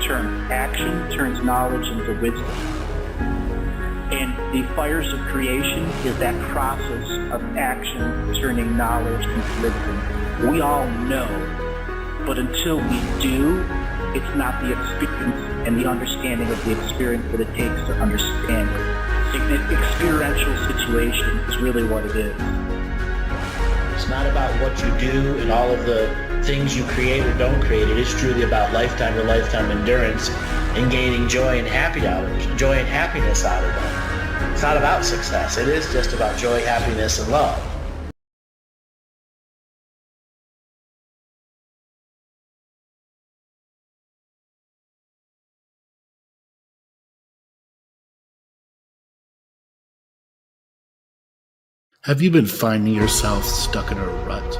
term. Action turns knowledge into wisdom. And the fires of creation is that process of action turning knowledge into wisdom. We all know, but until we do, it's not the experience and the understanding of the experience that it takes to understand it. Experiential situation is really what it is. It's not about what you do and all of the things you create or don't create. It is truly about lifetime to lifetime endurance and gaining joy and happiness out of them. It's not about success. It is just about joy, happiness, and love. Have you been finding yourself stuck in a rut,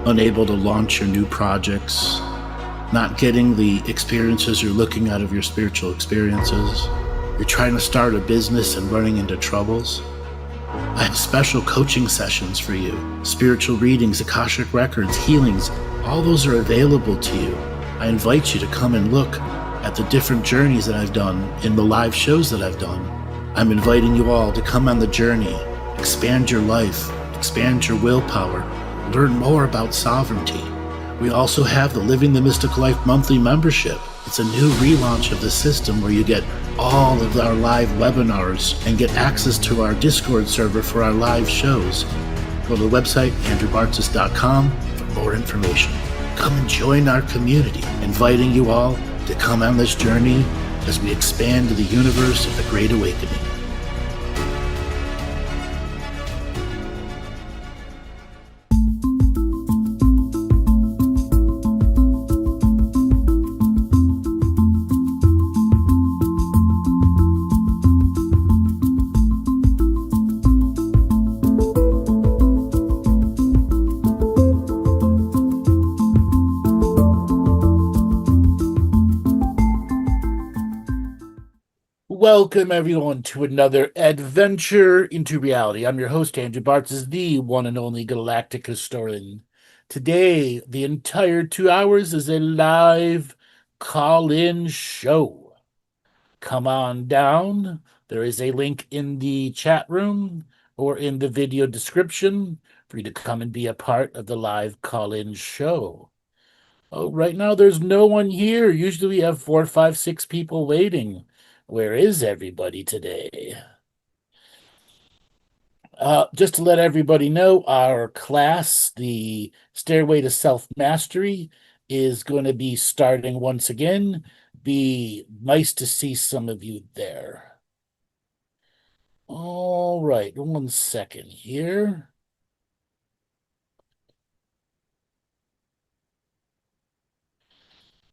unable to launch your new projects, not getting the experiences you're looking out of your spiritual experiences? You're trying to start a business and running into troubles? I have special coaching sessions for you. Spiritual readings, Akashic records, healings, all those are available to you. I invite you to come and look at the different journeys that I've done in the live shows that I've done. I'm inviting you all to come on the journey. Expand your life, expand your willpower, learn more about sovereignty. We also have the Living the Mystical Life monthly membership. It's a new relaunch of the system where you get all of our live webinars and get access to our Discord server for our live shows. Go to the website, andrewbartzis.com, for more information. Come and join our community, inviting you all to come on this journey as we expand to the universe of the Great Awakening. Welcome, everyone, to another adventure into reality. I'm your host, Andrew Bartzis, the one and only Galactic Historian. Today, the entire 2 hours is a live call-in show. Come on down. There is a link in the chat room or in the video description for you to come and be a part of the live call-in show. Oh, right now, there's no one here. Usually we have 4, 5, 6 people waiting. Where is everybody today? Just to let everybody know, our class, the Stairway to Self-Mastery, is going to be starting once again. Be nice to see some of you there. All right, 1 second here.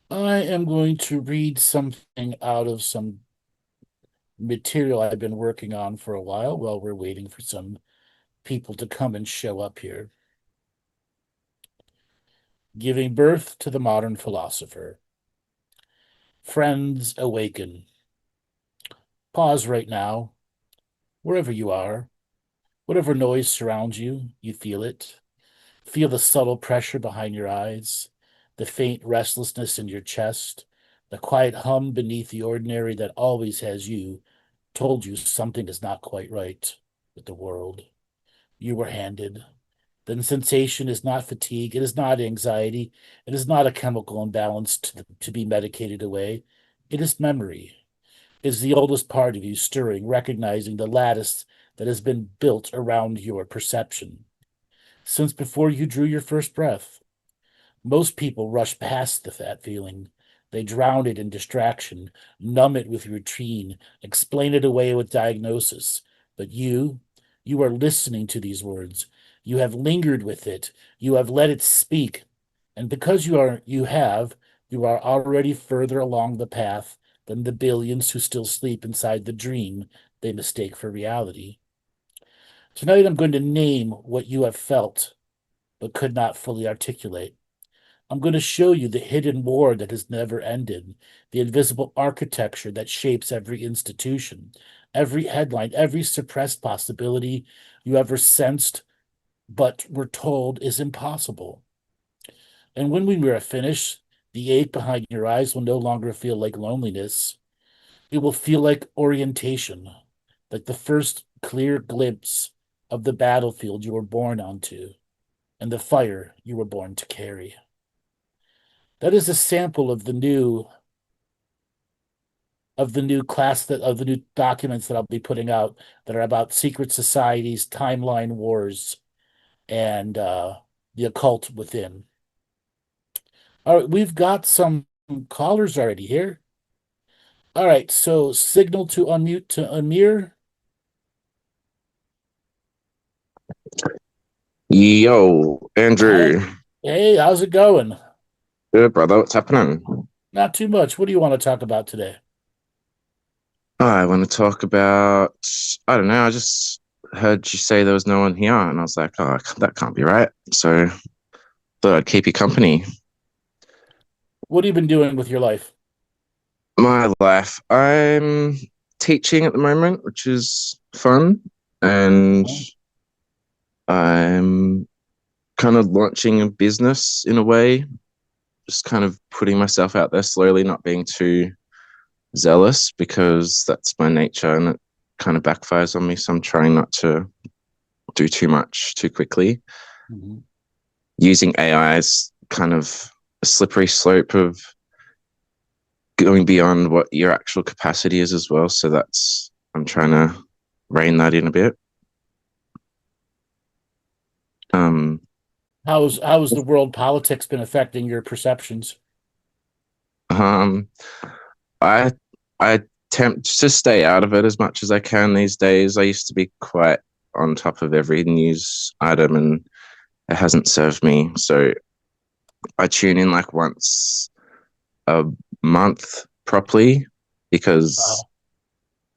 I am going to read something out of some material I've been working on for a while we're waiting for some people to come and show up here. Giving birth to the modern philosopher. Friends, awaken. Pause right now, wherever you are. Whatever noise surrounds you, you feel it. Feel the subtle pressure behind your eyes, the faint restlessness in your chest, the quiet hum beneath the ordinary that always has told you something is not quite right with the world. You were handed. The sensation is not fatigue. It is not anxiety. It is not a chemical imbalance to be medicated away. It is memory. It is the oldest part of you stirring, recognizing the lattice that has been built around your perception. Since before you drew your first breath, most people rush past that feeling. They drown it in distraction, numb it with routine, explain it away with diagnosis. But you are listening to these words. You have lingered with it. You have let it speak. And because you are already further along the path than the billions who still sleep inside the dream they mistake for reality. Tonight I'm going to name what you have felt, but could not fully articulate. I'm going to show you the hidden war that has never ended, the invisible architecture that shapes every institution, every headline, every suppressed possibility you ever sensed but were told is impossible. And when we were finished, The ache behind your eyes will no longer feel like loneliness. It will feel like orientation, like the first clear glimpse of the battlefield you were born onto and the fire you were born to carry. That is a sample of the new documents that I'll be putting out that are about secret societies, timeline wars, and the occult within. All right, we've got some callers already here. All right, so signal to unmute to Amir. Yo, Andrew. Hey, how's it going? Good, brother. What's happening? Not too much. What do you want to talk about today? I want to talk about, I don't know, I just heard you say there was no one here, and I was like, oh, that can't be right. So thought I'd keep you company. What have you been doing with your life? My life, I'm teaching at the moment, which is fun, and I'm kind of launching a business in a way, just kind of putting myself out there slowly, not being too zealous because that's my nature and it kind of backfires on me. So I'm trying not to do too much too quickly. Mm-hmm. Using AI is kind of a slippery slope of going beyond what your actual capacity is as well. So I'm trying to rein that in a bit. How's the world politics been affecting your perceptions? I I attempt to stay out of it as much as I can these days. I used to be quite on top of every news item, and it hasn't served me. So I tune in like once a month properly because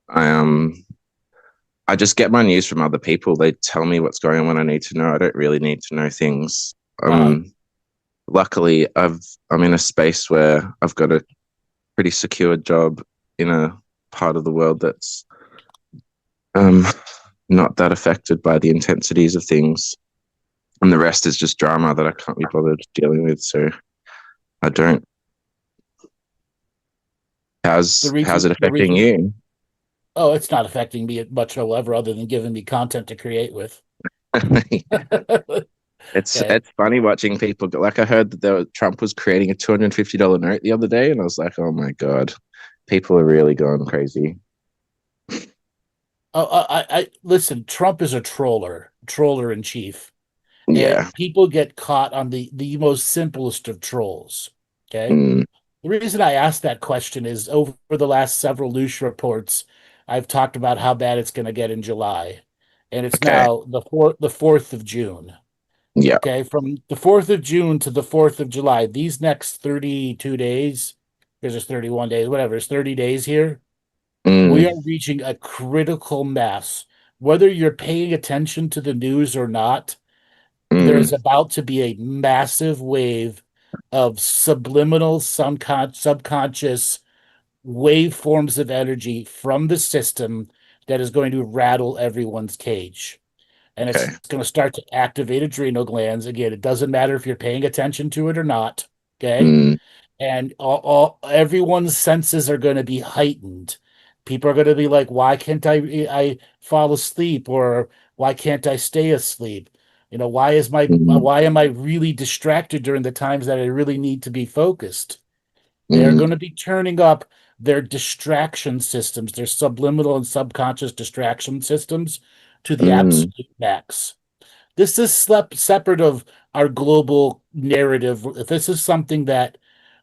I just get my news from other people. They tell me what's going on when I need to know. I don't really need to know things. Luckily, I'm in a space where I've got a pretty secure job in a part of the world that's not that affected by the intensities of things, and the rest is just drama that I can't be bothered dealing with. So I don't. How's it affecting you? Oh, it's not affecting me much however, other than giving me content to create with. It's funny watching people like I heard that Trump was creating a $250 note the other day, and I was like, oh my god, people are really going crazy. I listen. Trump is a troller in chief. Yeah, and people get caught on the most simplest of trolls. Okay, The reason I asked that question is over the last several news reports, I've talked about how bad it's going to get in July, and it's now the 4th of June. Yeah. Okay, from the 4th of June to the 4th of July, these next 32 days, there's just 31 days, whatever, it's 30 days here. We are reaching a critical mass. Whether you're paying attention to the news or not, there's about to be a massive wave of subliminal, subconscious waveforms of energy from the system that is going to rattle everyone's cage. And it's going to start to activate adrenal glands. Again, it doesn't matter if you're paying attention to it or not. Okay. And everyone's senses are going to be heightened. People are going to be like, why can't I fall asleep? Or why can't I stay asleep? You know, why am I really distracted during the times that I really need to be focused? They're going to be turning up their distraction systems, their subliminal and subconscious distraction systems to the absolute max. This is separate of our global narrative. This is something that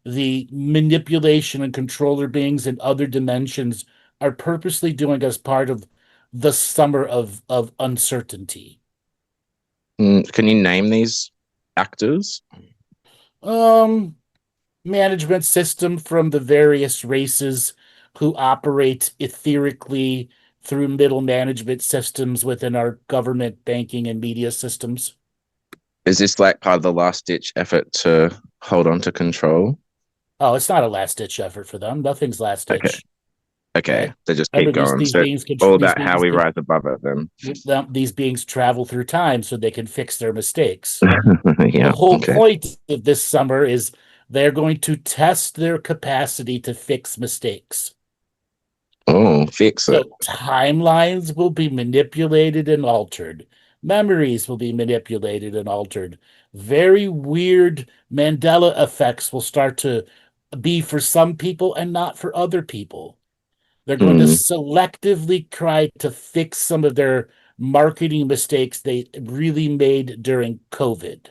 the manipulation and controller beings in other dimensions are purposely doing as part of the summer of uncertainty. Can you name these actors? Management system from the various races who operate etherically through middle management systems within our government, banking, and media systems. Is this like part of the last-ditch effort to hold on to control? Oh, it's not a last-ditch effort for them. Nothing's last-ditch. Okay. They just keep going. These beings all about how we rise above it then. These beings travel through time so they can fix their mistakes. Yeah, The whole point of this summer is They're going to test their capacity to fix mistakes. Oh, fix it. So timelines will be manipulated and altered. Memories will be manipulated and altered. Very weird Mandela effects will start to be for some people and not for other people. They're going to Mm, selectively try to fix some of their marketing mistakes they really made during COVID.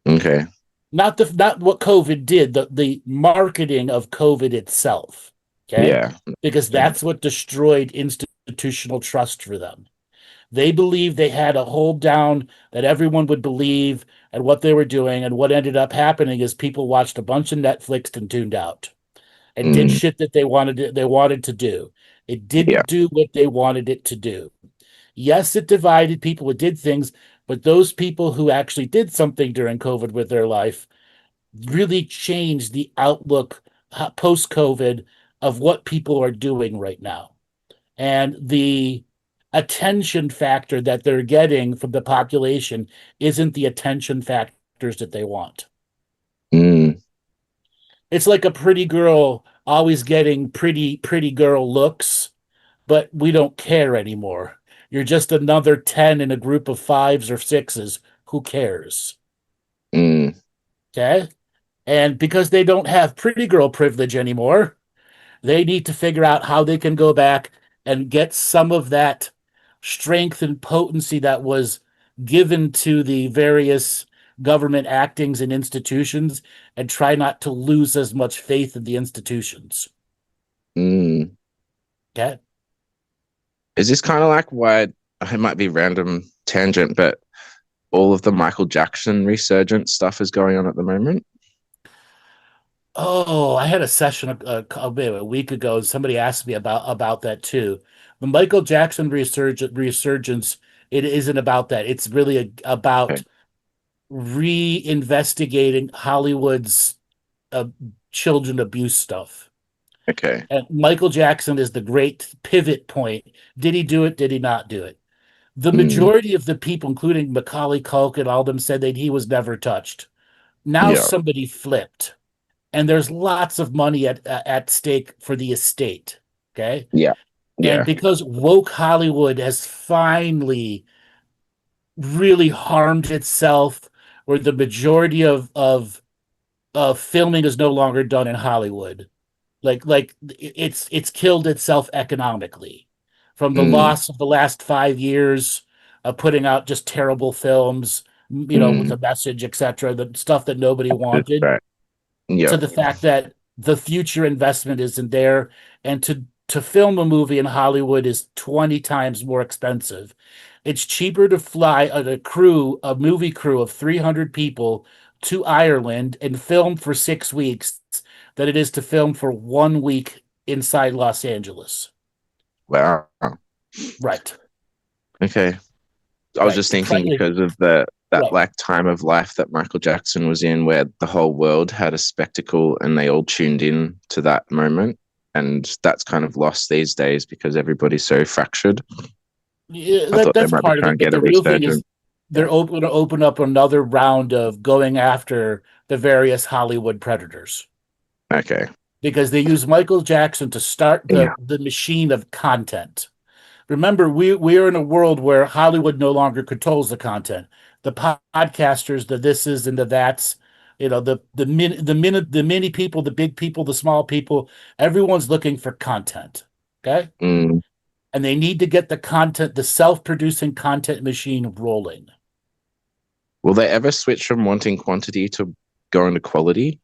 okay. Not what COVID did, the marketing of COVID itself. Okay. Yeah. Because And, that's what destroyed institutional trust for them. They believed they had a hold down that everyone would believe and what they were doing. And what ended up happening is people watched a bunch of Netflix and tuned out and did mm, shit that they wanted to do. It yeah. didn't do what they wanted it to do. Yes, it divided people who did things, but those people who actually did something during COVID with their life really changed the outlook post COVID of what people are doing right now. And the attention factor that they're getting from the population isn't the attention factors that they want. Mm, It's like a pretty girl always getting pretty girl looks, but we don't care anymore. You're just another 10 in a group of fives or sixes. Who cares? mm, Okay. And because they don't have pretty girl privilege anymore, they need to figure out how they can go back and get some of that strength and potency that was given to the various government actings and institutions and try not to lose as much faith in the institutions. mm. Okay. Is this kind of like why it might be random tangent, but all of the Michael Jackson resurgence stuff is going on at the moment? Oh, I had a session a week ago, and somebody asked me about that too. The Michael Jackson resurgence, it isn't about that. It's really about Okay. reinvestigating Hollywood's uh, children abuse stuff. Okay. And Michael Jackson is the great pivot point. Did he do it? Did he not do it? The Mm, majority of the people, including Macaulay Culkin, all of them said that he was never touched. Now yeah. somebody flipped, and there's lots of money at stake for the estate. Okay, Yeah. and Yeah. because woke Hollywood has finally really harmed itself, where the majority of filming is no longer done in Hollywood. Like it's killed itself economically from the Mm, loss of the last 5 years of putting out just terrible films, with mm. a message, etc., the stuff that nobody That's wanted, right. Yeah. to the fact that the future investment isn't there, and to film a movie in Hollywood is 20 times more expensive. It's cheaper to fly a movie crew of 300 people to Ireland and film for 6 weeks than it is to film for 1 week inside Los Angeles. Wow. Right. Okay. I was Right. just thinking because of that Right. like time of life that Michael Jackson was in where the whole world had a spectacle and they all tuned in to that moment. And that's kind of lost these days because everybody's so fractured. Yeah, I thought they that's might be part of trying it, to but get a the real thing is resurgence. they're going to open up another round of going after the various Hollywood predators Okay. because they use Michael Jackson to start Yeah. the machine of content. Remember, we are in a world where Hollywood no longer controls the content. The podcasters, the thises and the that's, the mini people, the big people, the small people, everyone's looking for content. Okay. Mm. And they need to get the self-producing content machine rolling. Will they ever switch from wanting quantity to going to quality?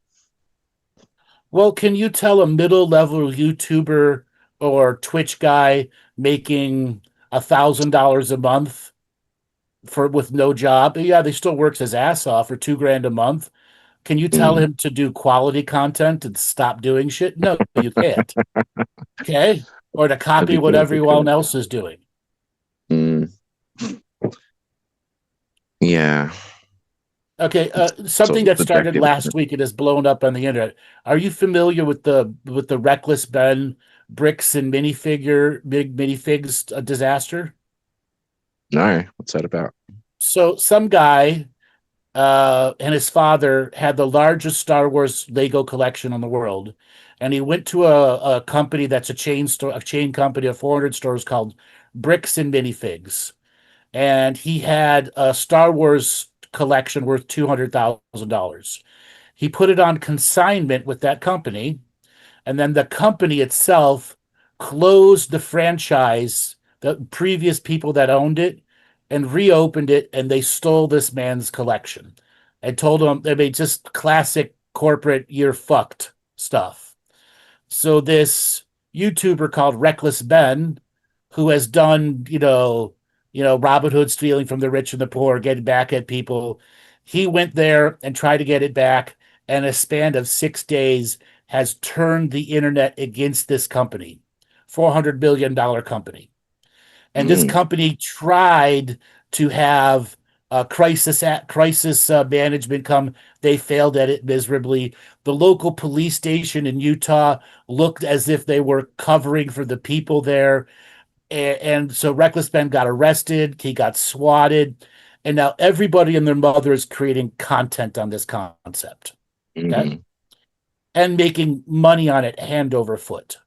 Well, can you tell a middle-level YouTuber or Twitch guy making $1,000 a month with no job? Yeah, they still works his ass off for $2,000 a month. Can you tell Mm. him to do quality content and stop doing shit? No, you can't. Okay? Or to That'd copy be what good if you everyone could. else is doing. Mm. Yeah. Okay, It's something all that started subjective. last week and has blown up on the internet. Are you familiar with the Reckless Ben bricks and big minifigs disaster? No. What's that about? So some guy and his father had the largest Star Wars Lego collection in the world. And he went to a company that's a chain store, a chain company of 400 stores called Bricks and Minifigs. And he had a Star Wars collection worth $200,000. He put it on consignment with that company, and then the company itself closed the franchise, the previous people that owned it, and reopened it, and they stole this man's collection and told him, I mean, just classic corporate, you're fucked stuff. So this YouTuber called Reckless Ben, who has done, Robin Hood stealing from the rich and the poor, getting back at people, he went there and tried to get it back, and in a span of 6 days has turned the internet against this company, $400 billion company. And this company tried to have crisis management come. They failed at it miserably. The local police station in Utah looked as if they were covering for the people there. And so Reckless Ben got arrested. He got swatted. And now everybody and their mother is creating content on this concept. Okay? And making money on it hand over foot.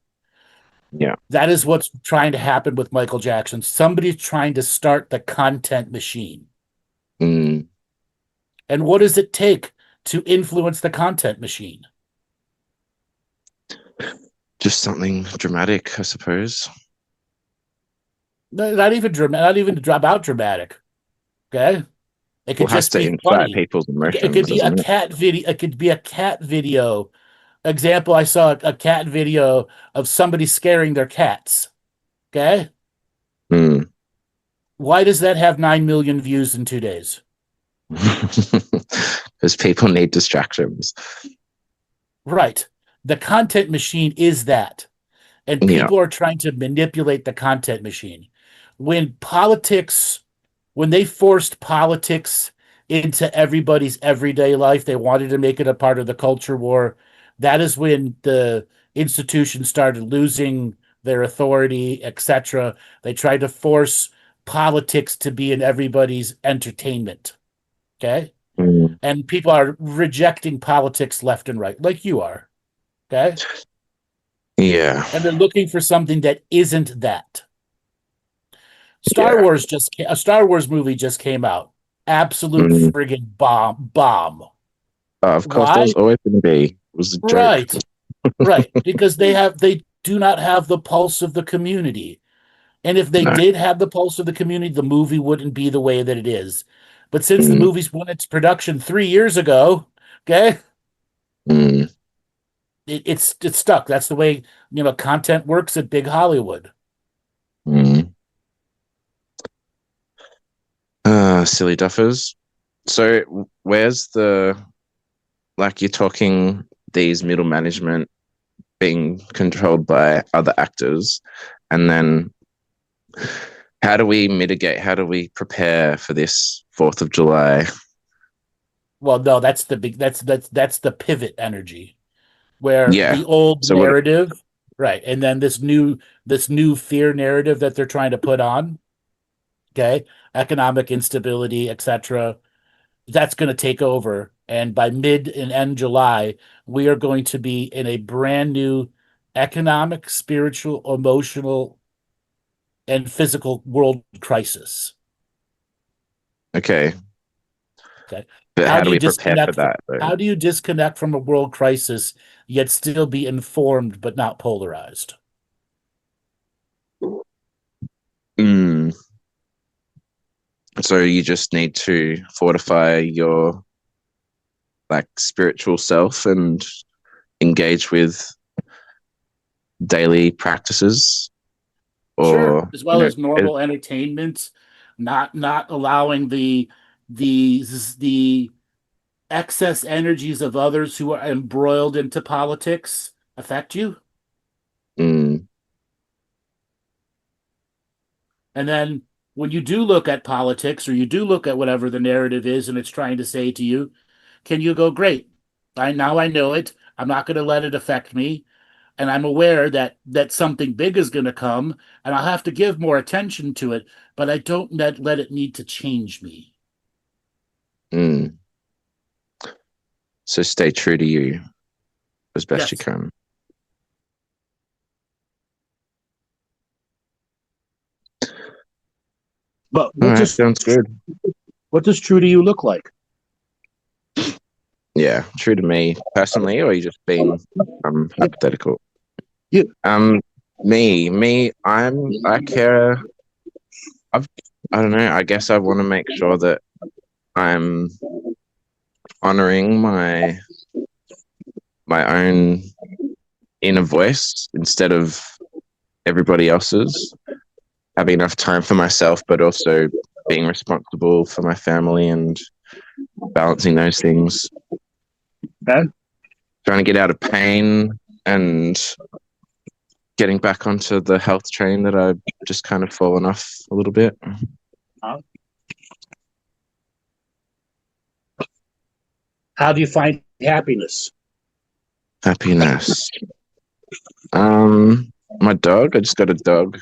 Yeah. That is what's trying to happen with Michael Jackson. Somebody's trying to start the content machine. And what does it take to influence the content machine? Just something dramatic, I suppose. Not even about dramatic. Okay? It could just be funny. People's emotions. It could be a cat video. It could be a cat video. Example, I saw a cat video of somebody scaring their cats. Okay? Why does that have 9 million views in 2 days? Because people need distractions. Right. The content machine is that. And people are trying to manipulate the content machine. When they forced politics into everybody's everyday life, they wanted to make it a part of the culture war. That is when the institutions started losing their authority, etc. They tried to force politics to be in everybody's entertainment. Okay? And people are rejecting politics left and right, like you are. Okay? Yeah. And they're looking for something that isn't that. A Star Wars movie just came out. Absolute friggin' bomb. Of course, there's always going to be. It was a joke. Right. Because they do not have the pulse of the community. And if they did have the pulse of the community, the movie wouldn't be the way that it is. But since the movie's won its production 3 years ago, okay, it's stuck. That's the way content works at big Hollywood. Silly duffers. So where's you're talking these middle management being controlled by other actors, and then how do we mitigate? How do we prepare for this 4th of July? Well, no, that's the pivot energy, where the old narrative, right, and then this new fear narrative that they're trying to put on. Okay, economic instability, etc. That's going to take over, and by mid and end July, we are going to be in a brand new economic, spiritual, emotional, and physical world crisis. Okay. But how do we prepare for that? How do you disconnect from a world crisis yet still be informed but not polarized? So you just need to fortify your spiritual self and engage with daily practices, sure, as well as normal entertainment, not allowing the excess energies of others who are embroiled into politics affect you. And then when you do look at politics, or you do look at whatever the narrative is and it's trying to say to you, can you go, great, I know it, I'm not going to let it affect me, and I'm aware that something big is going to come, and I'll have to give more attention to it, but I don't let it need to change me. So stay true to you as best you Yes. can. But All right, sounds good. what does true to you look like? Yeah, true to me personally, or are you just being hypothetical? You. I care. I don't know. I guess I want to make sure that I'm honoring my own inner voice instead of everybody else's. Having enough time for myself, but also being responsible for my family and balancing those things. Okay. Trying to get out of pain and getting back onto the health train that I've just kind of fallen off a little bit. How do you find happiness? Happiness. My dog. I just got a dog.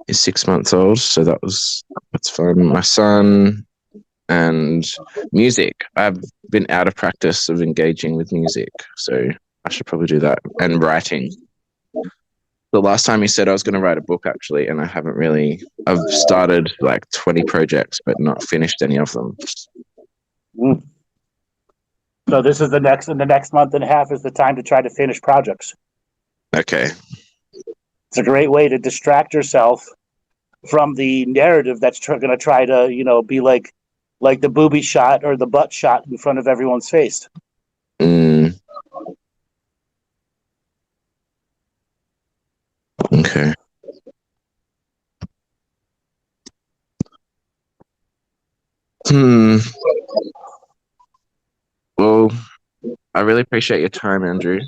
He's 6 months old, so that's fun. My son and music. I've been out of practice of engaging with music, so I should probably do that. And writing. The last time you said I was going to write a book, actually, and I haven't really. I've started like 20 projects, but not finished any of them. So this is the next month and a half is the time to try to finish projects. Okay. It's a great way to distract yourself from the narrative that's going to try to, be like the booby shot or the butt shot in front of everyone's face. Okay. Well, I really appreciate your time, Andrew.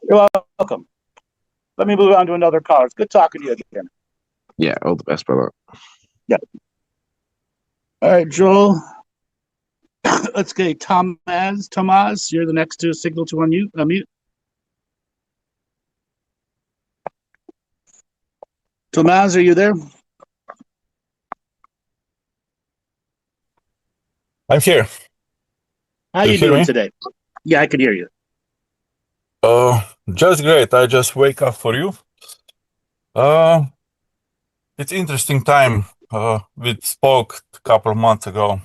You're welcome. Let me move on to another caller. It's good talking to you again. Yeah, all the best, brother. Yeah. All right, Joel. Let's get Tomas, you're the next to signal to unmute. Tomas, are you there? I'm here. How you doing today? Yeah, I can hear you. Just great. I just wake up for you. It's interesting time. We spoke a couple of months ago.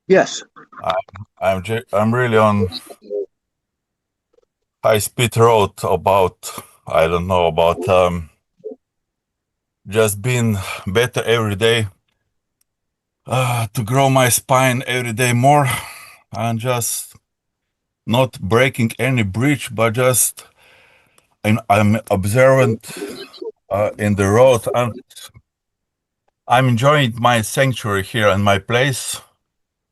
Yes. I'm really on high-speed road about just being better every day. To grow my spine every day more, and just not breaking any bridge, but just I'm observant in the road, and I'm enjoying my sanctuary here and my place.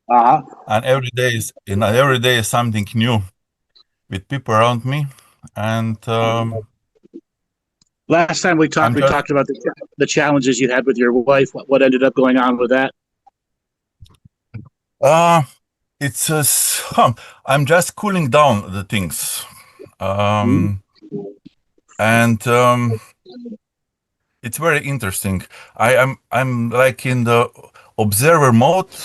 And every day is something new with people around me. And last time we talked, talked about the challenges you had with your wife. What ended up going on with that? I'm just cooling down the things, and it's very interesting. I'm like in the observer mode,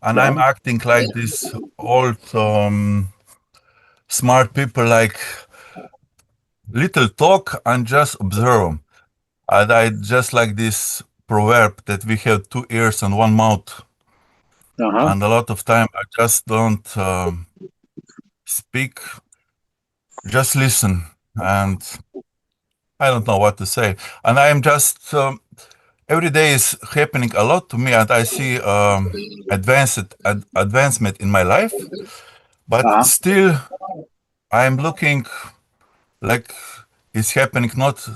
and I'm acting like this old smart people, like little talk and just observe them. And I just like this proverb that we have 2 ears and 1 mouth. And a lot of time I just don't speak, just listen, and I don't know what to say. And I'm just every day is happening a lot to me, and I see advancement in my life, but still I'm looking like it's happening not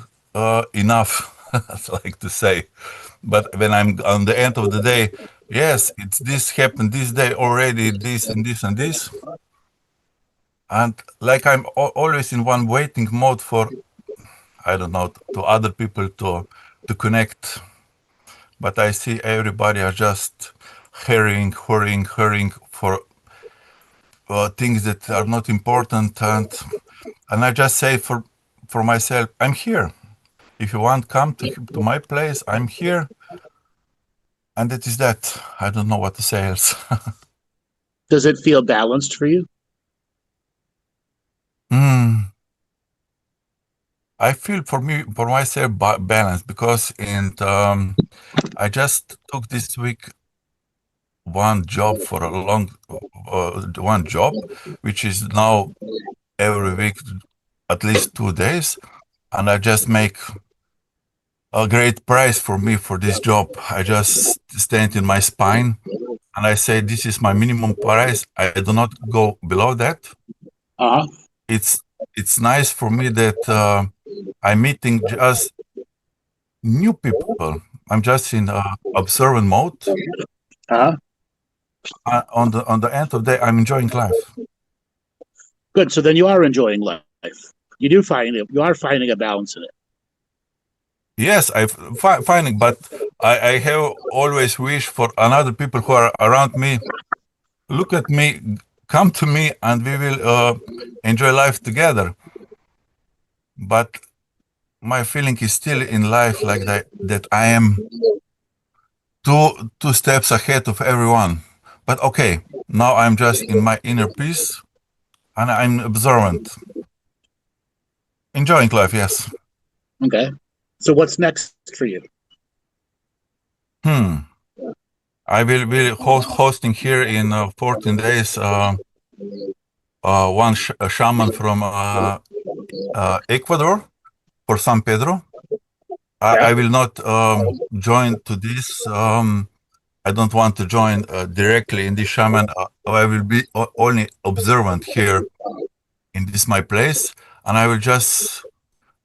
enough, I like to say. But when I'm on the end of the day, yes, it's this happened this day already, this and this and this. And like I'm always in one waiting mode for, I don't know, to other people to connect. But I see everybody are just hurrying for things that are not important. And I just say for myself, I'm here. If you want, come to my place. I'm here. And that is that. I don't know what to say else. Does it feel balanced for you? I feel for myself balanced because I just took this week one job for a one job, which is now every week at least 2 days, and I just make a great price for me for this job. I just stand in my spine and I say this is my minimum price. I do not go below that. Uh-huh. It's nice for me that I'm meeting just new people. I'm just in observant mode. Uh-huh. On the end of the day, I'm enjoying life. Good. So then you are enjoying life. You are finding a balance in it. Yes, I finding, but I have always wish for another people who are around me. Look at me, come to me, and we will enjoy life together. But my feeling is still in life like that I am two steps ahead of everyone. But okay, now I'm just in my inner peace, and I'm observant, enjoying life. Yes. Okay. So what's next for you? I will be hosting here in 14 days one shaman from Ecuador for San Pedro. I will not join to this. I don't want to join directly in this shaman. I will be only observant here in this my place, and I will just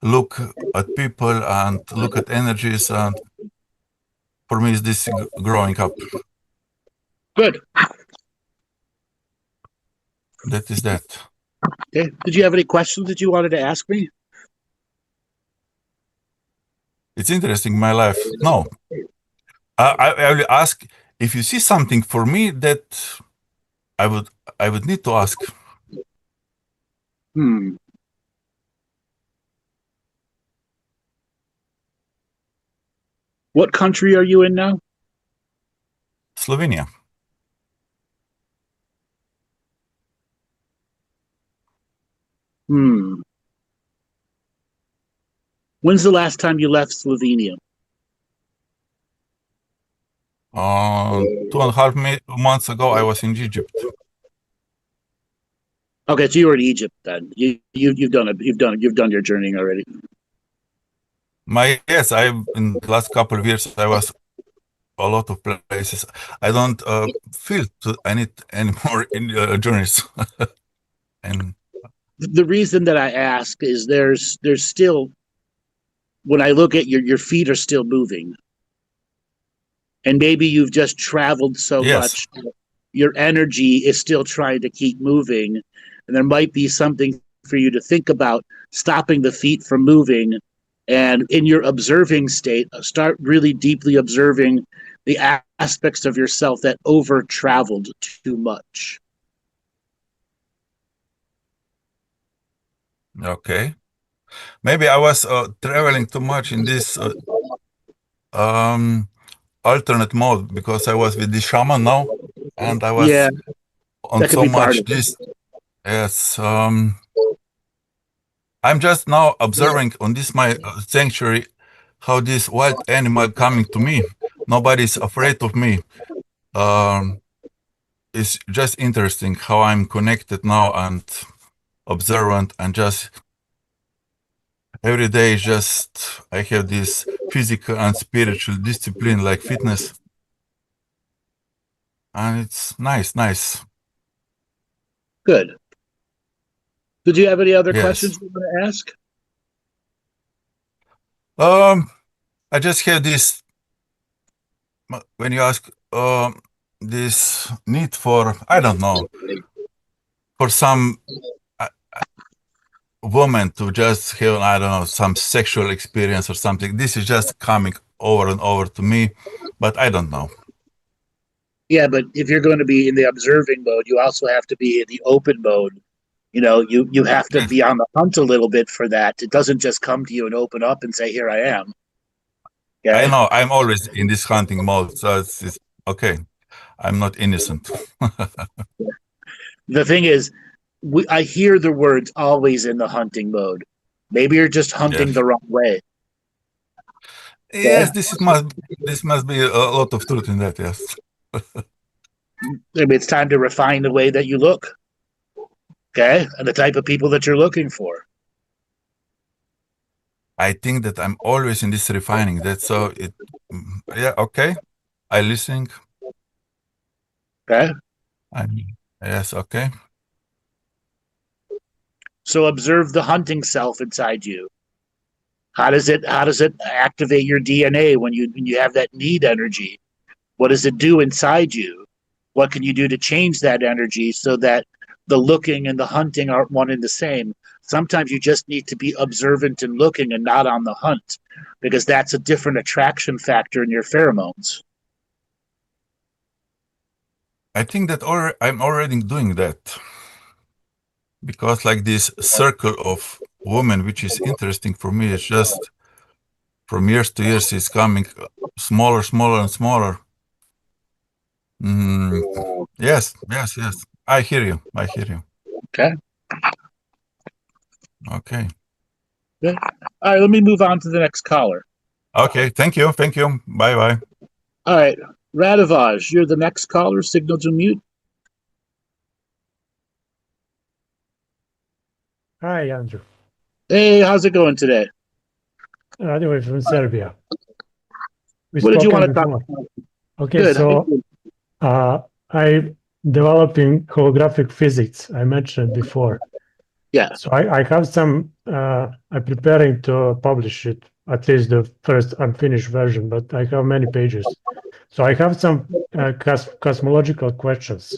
look at people and look at energies, and for me is this growing up. Good. That is that. Okay. Did you have any questions that you wanted to ask me? It's interesting my life. No, I will ask if you see something for me that I would need to ask. What country are you in now? Slovenia. When's the last time you left Slovenia? 2.5 months ago, I was in Egypt. Okay, so you were in Egypt then. You've done your journey already. Yes, in the last couple of years I was a lot of places. I don't feel I need any more in journeys. And the reason that I ask is there's still, when I look at your feet are still moving, and maybe you've just traveled so much, your energy is still trying to keep moving, and there might be something for you to think about stopping the feet from moving. And in your observing state, start really deeply observing the aspects of yourself that over-traveled too much. Okay. Maybe I was traveling too much in this alternate mode because I was with the shaman now, and I was on so much this. Yes. I'm just now observing on this my sanctuary how this wild animal coming to me. Nobody's afraid of me. It's just interesting how I'm connected now and observant, and just every day just I have this physical and spiritual discipline like fitness, and it's nice. Good. Did you have any other questions you want to ask? I just have this, when you ask this need for, I don't know, for some woman to just have, I don't know, some sexual experience or something. This is just coming over and over to me, but I don't know. Yeah, but if you're going to be in the observing mode, you also have to be in the open mode. You know, you have to be on the hunt a little bit for that. It doesn't just come to you and open up and say, here I am. Okay? I know, I'm always in this hunting mode, so it's okay. I'm not innocent. The thing is, I hear the words always in the hunting mode. Maybe you're just hunting Yes. the wrong way. Yes, this must be a lot of truth in that. Yes. Maybe it's time to refine the way that you look. Okay, and the type of people that you're looking for. I think that I'm always in this refining. That's so it. Yeah. Okay. I listening. Okay. Yes. Okay. So observe the hunting self inside you. How does it activate your DNA when you have that need energy? What does it do inside you? What can you do to change that energy so that the looking and the hunting aren't one and the same? Sometimes you just need to be observant and looking and not on the hunt, because that's a different attraction factor in your pheromones. I think that I'm already doing that, because like this circle of women, which is interesting for me, it's just from years to years, it's coming smaller, smaller, and smaller. Yes. I hear you. Okay. Okay. Good. All right, let me move on to the next caller. Okay, thank you. Bye. All right, Radovaj, you're the next caller. Signal to mute. Hi, Andrew. Hey, how's it going today? Anyway, from Serbia. What did you want to talk about? Okay, Good. so I developing holographic physics. I mentioned before. Yeah. So I have some. I'm preparing to publish it, at least the first unfinished version, but I have many pages. So I have some cosmological questions.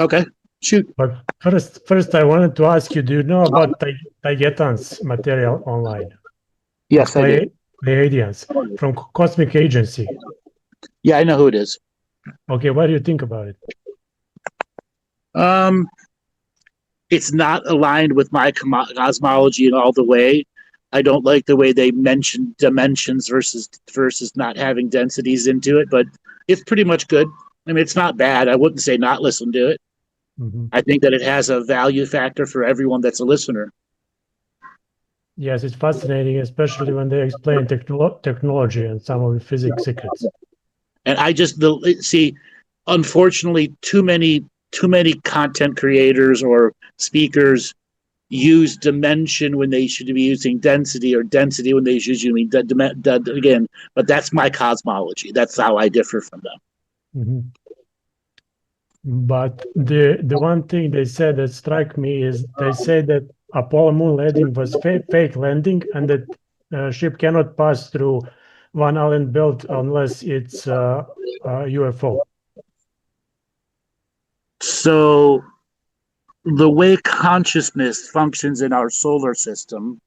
Okay, shoot. But first, I wanted to ask you: do you know about Taigetan's material online? Yes, I do. Pleiadians from Cosmic Agency. Yeah, I know who it is. Okay, what do you think about it? It's not aligned with my cosmology in all the way. I don't like the way they mention dimensions versus not having densities into it, but it's pretty much good. I mean, it's not bad. I wouldn't say not listen to it. Mm-hmm. I think that it has a value factor for everyone that's a listener. Yes, it's fascinating, especially when they explain technology and some of the physics secrets. And I just see, unfortunately, too many content creators or speakers use dimension when they should be using density, or density when they should be using again. But that's my cosmology. That's how I differ from them. Mm-hmm. But the one thing they said that struck me is they say that Apollo moon landing was fake landing, and that ship cannot pass through Van Allen belt unless it's a UFO. So the way consciousness functions in our solar system,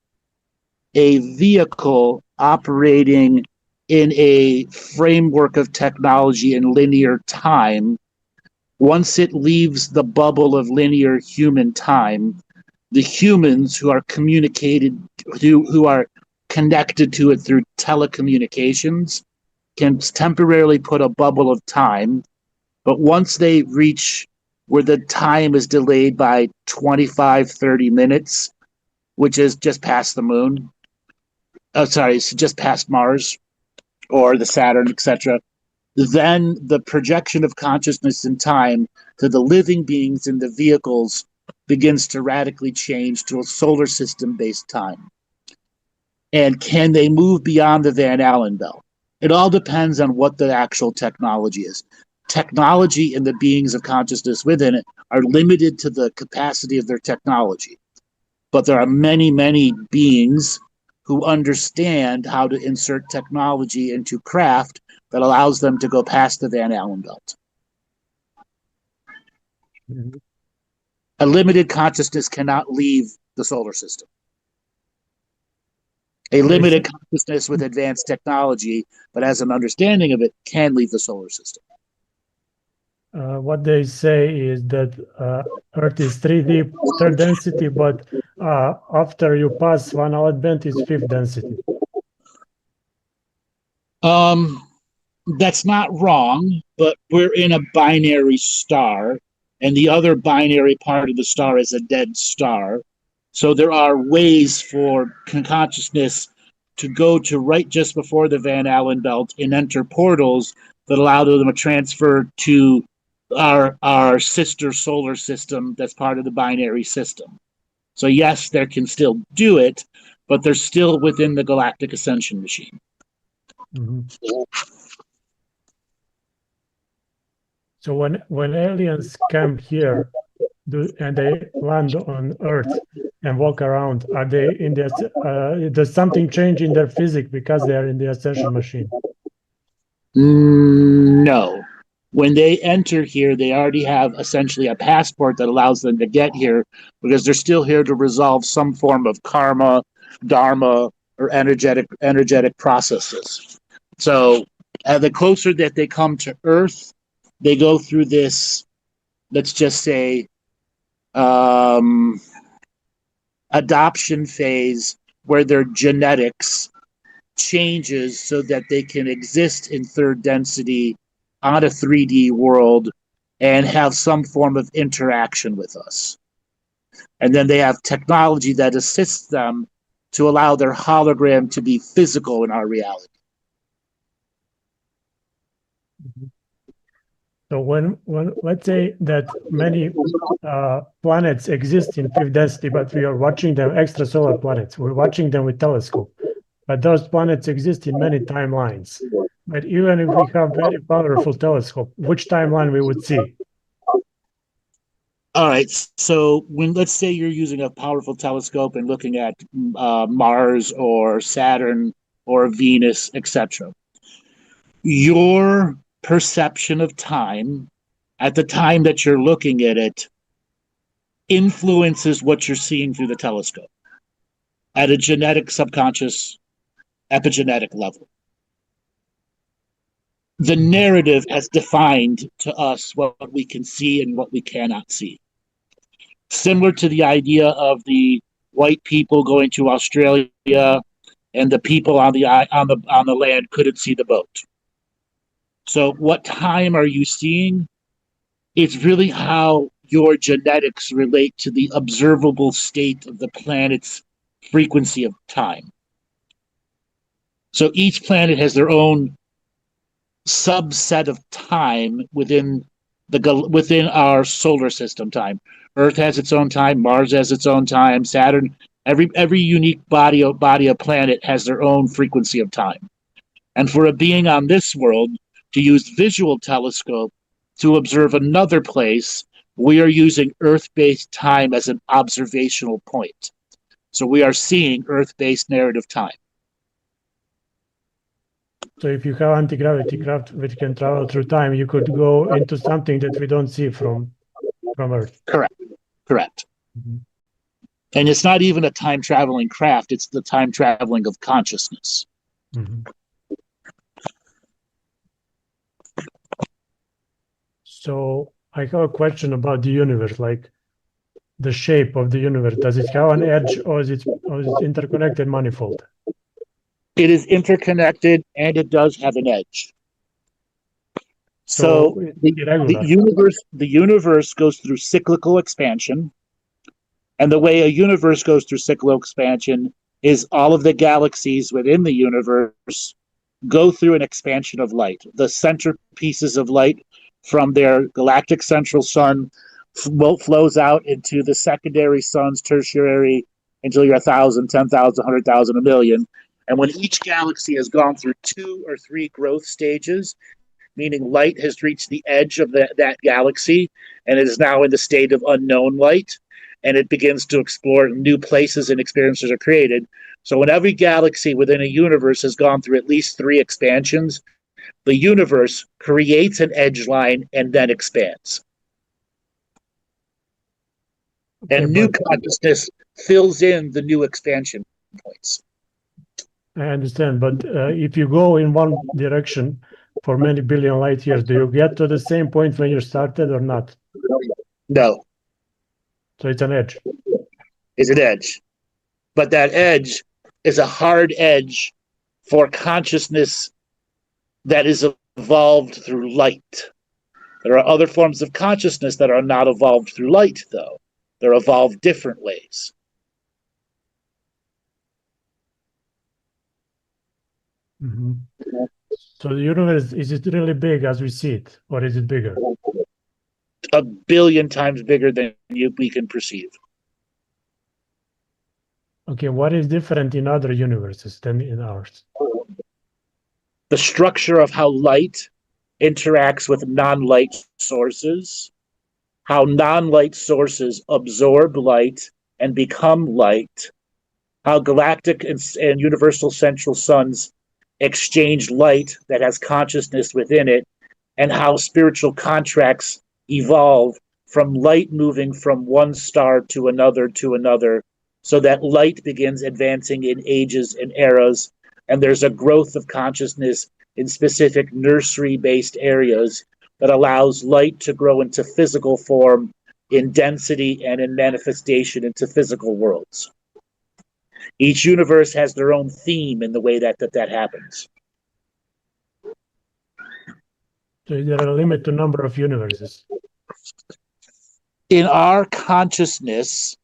a vehicle operating in a framework of technology in linear time, once it leaves the bubble of linear human time, the humans who are who are connected to it through telecommunications can temporarily put a bubble of time. But once they reach where the time is delayed by 25, 30 minutes, which is just past the moon, it's just past Mars or the Saturn, etc., then the projection of consciousness in time to the living beings in the vehicles begins to radically change to a solar system-based time. And can they move beyond the Van Allen belt? It all depends on what the actual technology is. Technology and the beings of consciousness within it are limited to the capacity of their technology. But there are many, many beings who understand how to insert technology into craft that allows them to go past the Van Allen belt. Mm-hmm. A limited consciousness cannot leave the solar system. A limited consciousness with advanced technology, but has an understanding of it, can leave the solar system. What they say is that Earth is 3D, third density, but after you pass Van Allen belt, it's fifth density. That's not wrong, but we're in a binary star. and the other binary part of the star is a dead star. So there are ways for consciousness to go to right just before the Van Allen belt and enter portals that allow them to transfer to our sister solar system that's part of the binary system. So yes, they can still do it, but they're still within the galactic ascension machine. Mm-hmm. So when aliens come here and they land on Earth and walk around, are they in the? Does something change in their physics because they are in the ascension machine? No. When they enter here, they already have essentially a passport that allows them to get here because they're still here to resolve some form of karma, dharma, or energetic processes. So the closer that they come to Earth, they go through this, let's just say, adoption phase where their genetics changes so that they can exist in third density on a 3D world and have some form of interaction with us. And then they have technology that assists them to allow their hologram to be physical in our reality. So when let's say that many planets exist in fifth density, but we are watching them, extrasolar planets, we're watching them with telescope. But those planets exist in many timelines. But even if we have very powerful telescope, which timeline we would see? All right. So when let's say you're using a powerful telescope and looking at Mars or Saturn or Venus, etc., your perception of time at the time that you're looking at it influences what you're seeing through the telescope at a genetic, subconscious, epigenetic level. The narrative has defined to us what we can see and what we cannot see. Similar to the idea of the white people going to Australia and the people on the land couldn't see the boat. So what time are you seeing? It's really how your genetics relate to the observable state of the planet's frequency of time. So each planet has their own subset of time within our solar system time. Earth has its own time, Mars has its own time, Saturn, every unique body of planet has their own frequency of time. And for a being on this world to use visual telescope to observe another place, we are using Earth-based time as an observational point. So we are seeing Earth-based narrative time. So if you have anti-gravity craft which can travel through time, you could go into something that we don't see from Earth. Correct. Mm-hmm. And it's not even a time-traveling craft, it's the time-traveling of consciousness. Mm-hmm. So I have a question about the universe, like the shape of the universe. Does it have an edge or is it interconnected manifold? It is interconnected and it does have an edge. So the universe goes through cyclical expansion. And the way a universe goes through cyclical expansion is all of the galaxies within the universe go through an expansion of light. The centerpieces of light from their galactic central sun flows out into the secondary suns, tertiary, until you're 1,000, 10,000, 100,000, 1 million. And when each galaxy has gone through 2 or 3 growth stages, meaning light has reached the edge of that galaxy and it is now in the state of unknown light, and it begins to explore new places and experiences are created. So when every galaxy within a universe has gone through at least 3 expansions, the universe creates an edge line and then expands. And new consciousness fills in the new expansion points. I understand, but if you go in one direction for many billion light years, do you get to the same point when you started or not? No. So it's an edge. It's an edge. But that edge is a hard edge for consciousness that is evolved through light. There are other forms of consciousness that are not evolved through light, though. They're evolved different ways. Mm-hmm. So the universe, is it really big as we see it, or is it bigger? 1 billion times bigger than we can perceive. Okay, what is different in other universes than in ours? The structure of how light interacts with non-light sources, how non-light sources absorb light and become light, how galactic and universal central suns exchange light that has consciousness within it, and how spiritual contracts evolve from light moving from one star to another, so that light begins advancing in ages and eras, and there's a growth of consciousness in specific nursery-based areas that allows light to grow into physical form in density and in manifestation into physical worlds. Each universe has their own theme in the way that happens. So is there a limit to number of universes? In our consciousness,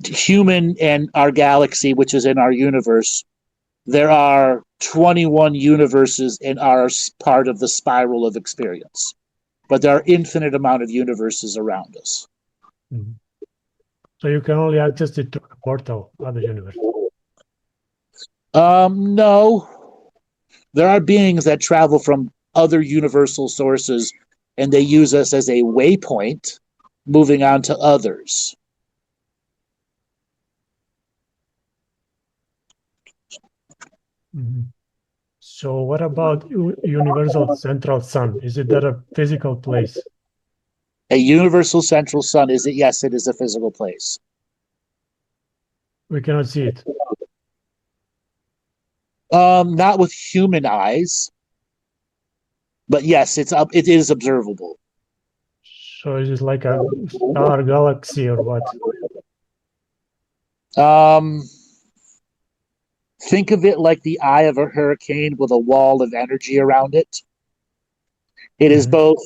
human and our galaxy, which is in our universe, there are 21 universes in our part of the spiral of experience. But there are infinite amount of universes around us. Mm-hmm. So you can only access it through a portal, other universe. No. There are beings that travel from other universal sources, and they use us as a waypoint, moving on to others. Mm-hmm. So what about universal central sun? Is it that a physical place? A universal central sun, is it? Yes, it is a physical place. We cannot see it. Not with human eyes, but yes, it is observable. So is it like a star galaxy or what? Think of it like the eye of a hurricane with a wall of energy around it. It is both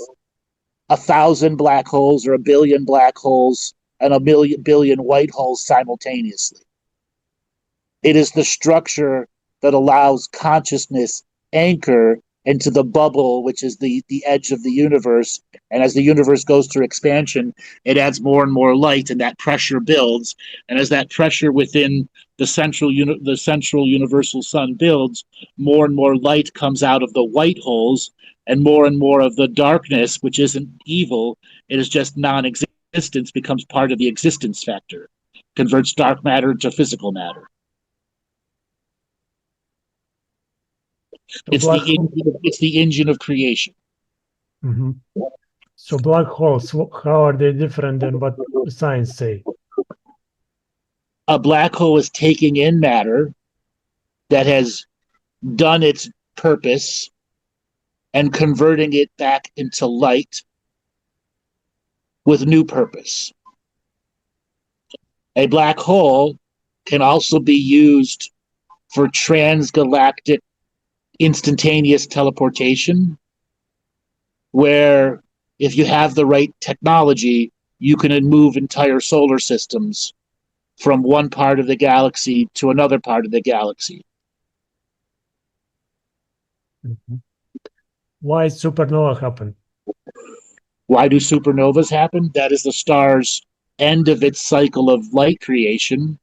1,000 black holes or 1 billion black holes and 1 billion white holes simultaneously. It is the structure that allows consciousness anchor into the bubble, which is the edge of the universe. And as the universe goes through expansion, it adds more and more light, and that pressure builds. And as that pressure within the central universal sun builds, more and more light comes out of the white holes, and more of the darkness, which isn't evil, it is just non-existence, becomes part of the existence factor, converts dark matter to physical matter. It's the engine of creation. Mm-hmm. So black holes, how are they different than what science say? A black hole is taking in matter that has done its purpose and converting it back into light with new purpose. A black hole can also be used for transgalactic instantaneous teleportation, where if you have the right technology, you can move entire solar systems from one part of the galaxy to another part of the galaxy. Mm-hmm. Why supernova happen? Why do supernovas happen? That is the star's end of its cycle of light creation,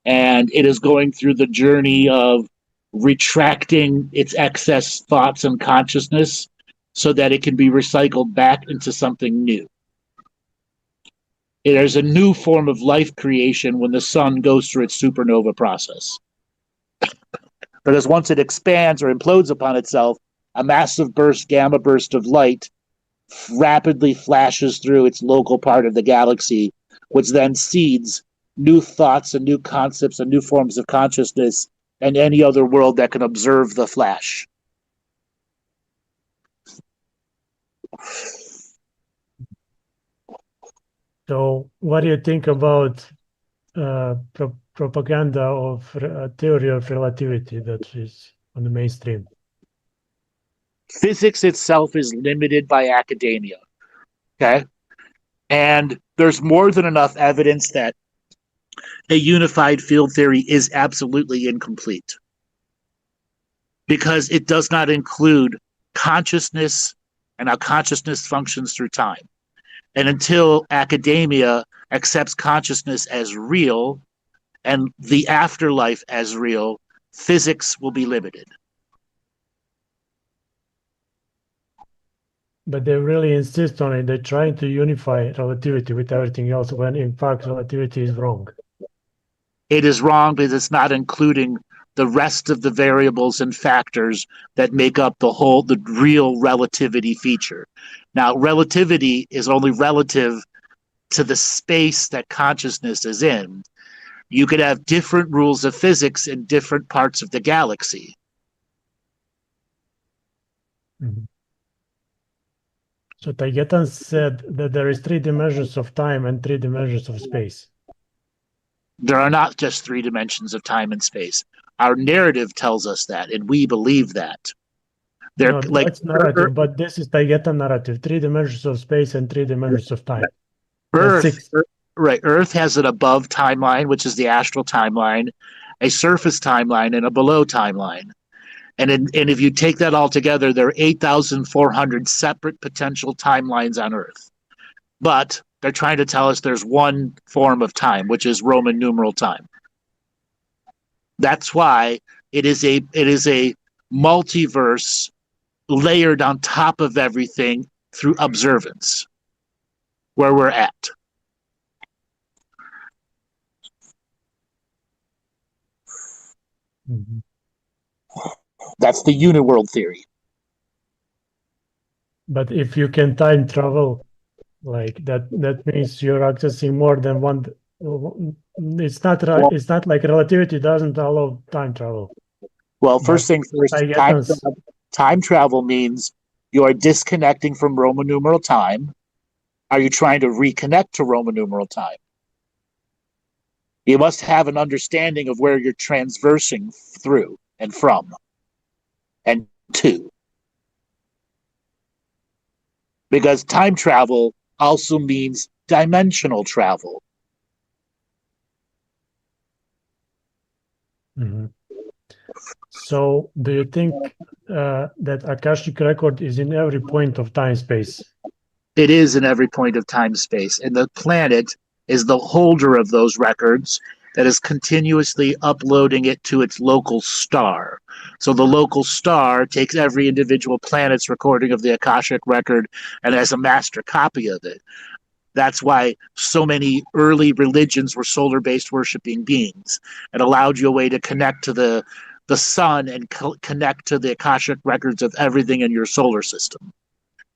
and it is going through the journey of retracting its excess thoughts and consciousness so that it can be recycled back into something new. There's a new form of life creation when the sun goes through its supernova process. But as once it expands or implodes upon itself, a massive gamma burst of light rapidly flashes through its local part of the galaxy, which then seeds new thoughts and new concepts and new forms of consciousness and any other world that can observe the flash. So what do you think about propaganda of theory of relativity that is on the mainstream? Physics itself is limited by academia. Okay? And there's more than enough evidence that a unified field theory is absolutely incomplete because it does not include consciousness and how consciousness functions through time. And until academia accepts consciousness as real and the afterlife as real, physics will be limited. But they really insist on it. They're trying to unify relativity with everything else when in fact relativity is wrong. It is wrong because it's not including the rest of the variables and factors that make up the real relativity feature. Now, relativity is only relative to the space that consciousness is in. You could have different rules of physics in different parts of the galaxy. Mm-hmm. So Taygetan said that there is 3 dimensions of time and 3 dimensions of space. There are not just 3 dimensions of time and space. Our narrative tells us that, and we believe that. No, that's narrative, but this is Taygetan narrative. 3 dimensions of space and 3 dimensions of time. Earth, right? Earth has an above timeline, which is the astral timeline, a surface timeline, and a below timeline. And if you take that all together, there are 8,400 separate potential timelines on Earth. But they're trying to tell us there's one form of time, which is Roman numeral time. That's why it is a multiverse layered on top of everything through observance, where we're at. Mm-hmm. That's the uniworld theory. But if you can time travel, like that means you're accessing more than one. It's not like relativity doesn't allow time travel. Well, first thing first, time travel means you are disconnecting from Roman numeral time. Are you trying to reconnect to Roman numeral time? You must have an understanding of where you're transversing through and from and to. Because time travel also means dimensional travel. Mm-hmm. So do you think that Akashic record is in every point of time space? It is in every point of time space. And the planet is the holder of those records that is continuously uploading it to its local star. So the local star takes every individual planet's recording of the Akashic record and has a master copy of it. That's why so many early religions were solar-based worshiping beings. It allowed you a way to connect to the sun and connect to the Akashic records of everything in your solar system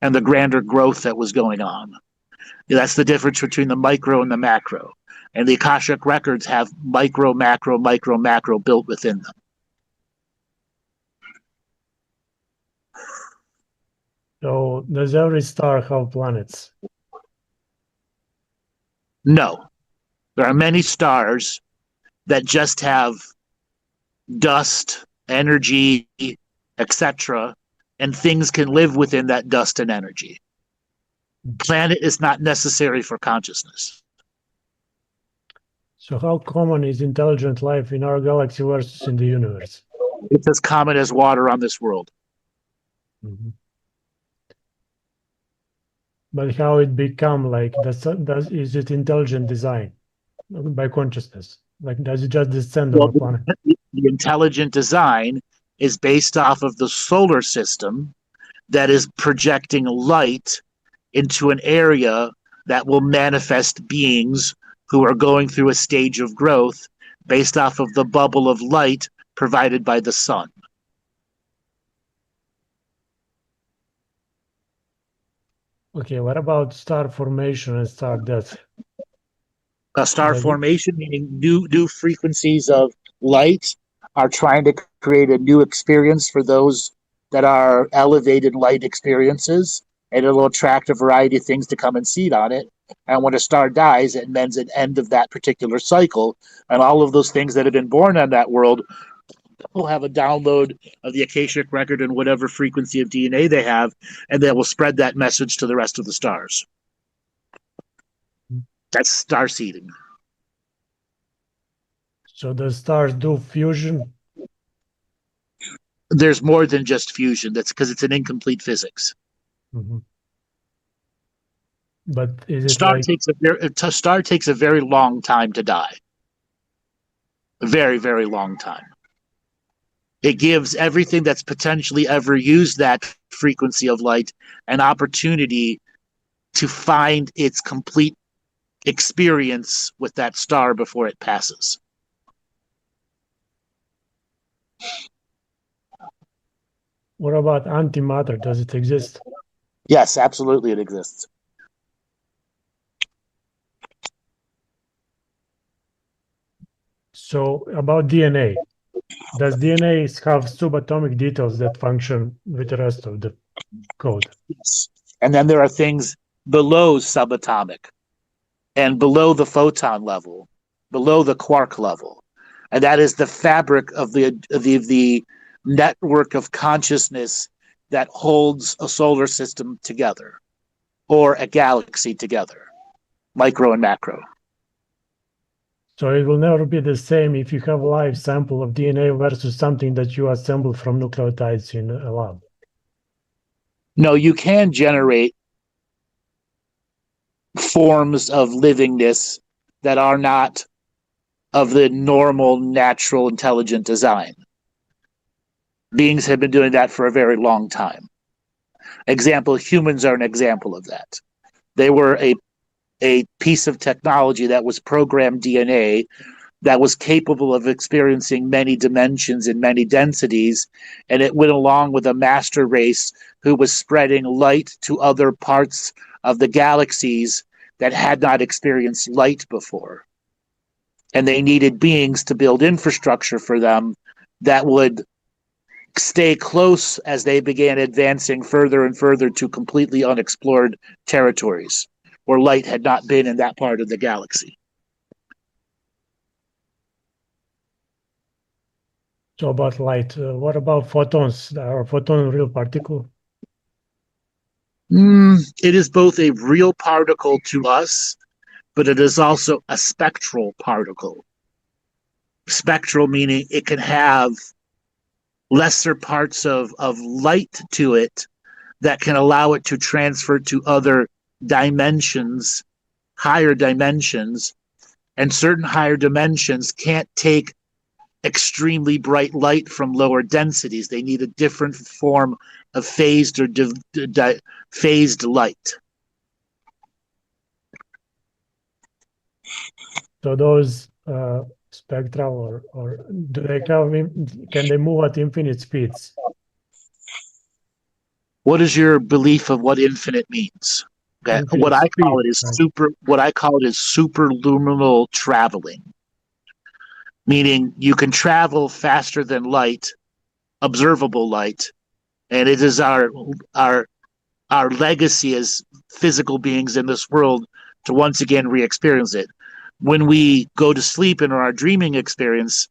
and the grander growth that was going on. That's the difference between the micro and the macro. And the Akashic records have micro, macro built within them. So does every star have planets? No. There are many stars that just have dust, energy, etc., and things can live within that dust and energy. Planet is not necessary for consciousness. So how common is intelligent life in our galaxy versus in the universe? It's as common as water on this world. Mm-hmm. But how it become like, is it intelligent design by consciousness? Like, does it just descend on the planet? The intelligent design is based off of the solar system that is projecting light into an area that will manifest beings who are going through a stage of growth based off of the bubble of light provided by the sun. Okay, what about star formation and star death? A star formation, meaning new frequencies of light, are trying to create a new experience for those that are elevated light experiences, and it'll attract a variety of things to come and seed on it. And when a star dies, it means an end of that particular cycle, and all of those things that have been born on that world will have a download of the akashic record and whatever frequency of DNA they have, and they will spread that message to the rest of the stars. That's star seeding. So the stars do fusion? There's more than just fusion. That's because it's an incomplete physics. Mm-hmm. But is it Star takes a very long time to die. A very, very long time. It gives everything that's potentially ever used that frequency of light an opportunity to find its complete experience with that star before it passes. What about antimatter? Does it exist? Yes, absolutely it exists. So about DNA, does DNA have subatomic details that function with the rest of the code? Yes. And then there are things below subatomic and below the photon level, below the quark level. And that is the fabric of the network of consciousness that holds a solar system together or a galaxy together, micro and macro. So it will never be the same if you have a live sample of DNA versus something that you assemble from nucleotides in a lab. No, you can generate forms of livingness that are not of the normal, natural, intelligent design. Beings have been doing that for a very long time. Humans are an example of that. They were a piece of technology that was programmed DNA that was capable of experiencing many dimensions and many densities, and it went along with a master race who was spreading light to other parts of the galaxies that had not experienced light before. And they needed beings to build infrastructure for them that would stay close as they began advancing further and further to completely unexplored territories where light had not been in that part of the galaxy. So about light, what about photons? Are photons a real particle? It is both a real particle to us, but it is also a spectral particle. Spectral meaning it can have lesser parts of light to it that can allow it to transfer to other dimensions, higher dimensions, and certain higher dimensions can't take extremely bright light from lower densities. They need a different form of phased or phased light. So those spectral or do they can they move at infinite speeds? What is your belief of what infinite means? Okay. What I call it is superluminal traveling. Meaning you can travel faster than light, observable light, and it is our legacy as physical beings in this world to once again re-experience it. When we go to sleep in our dreaming experience,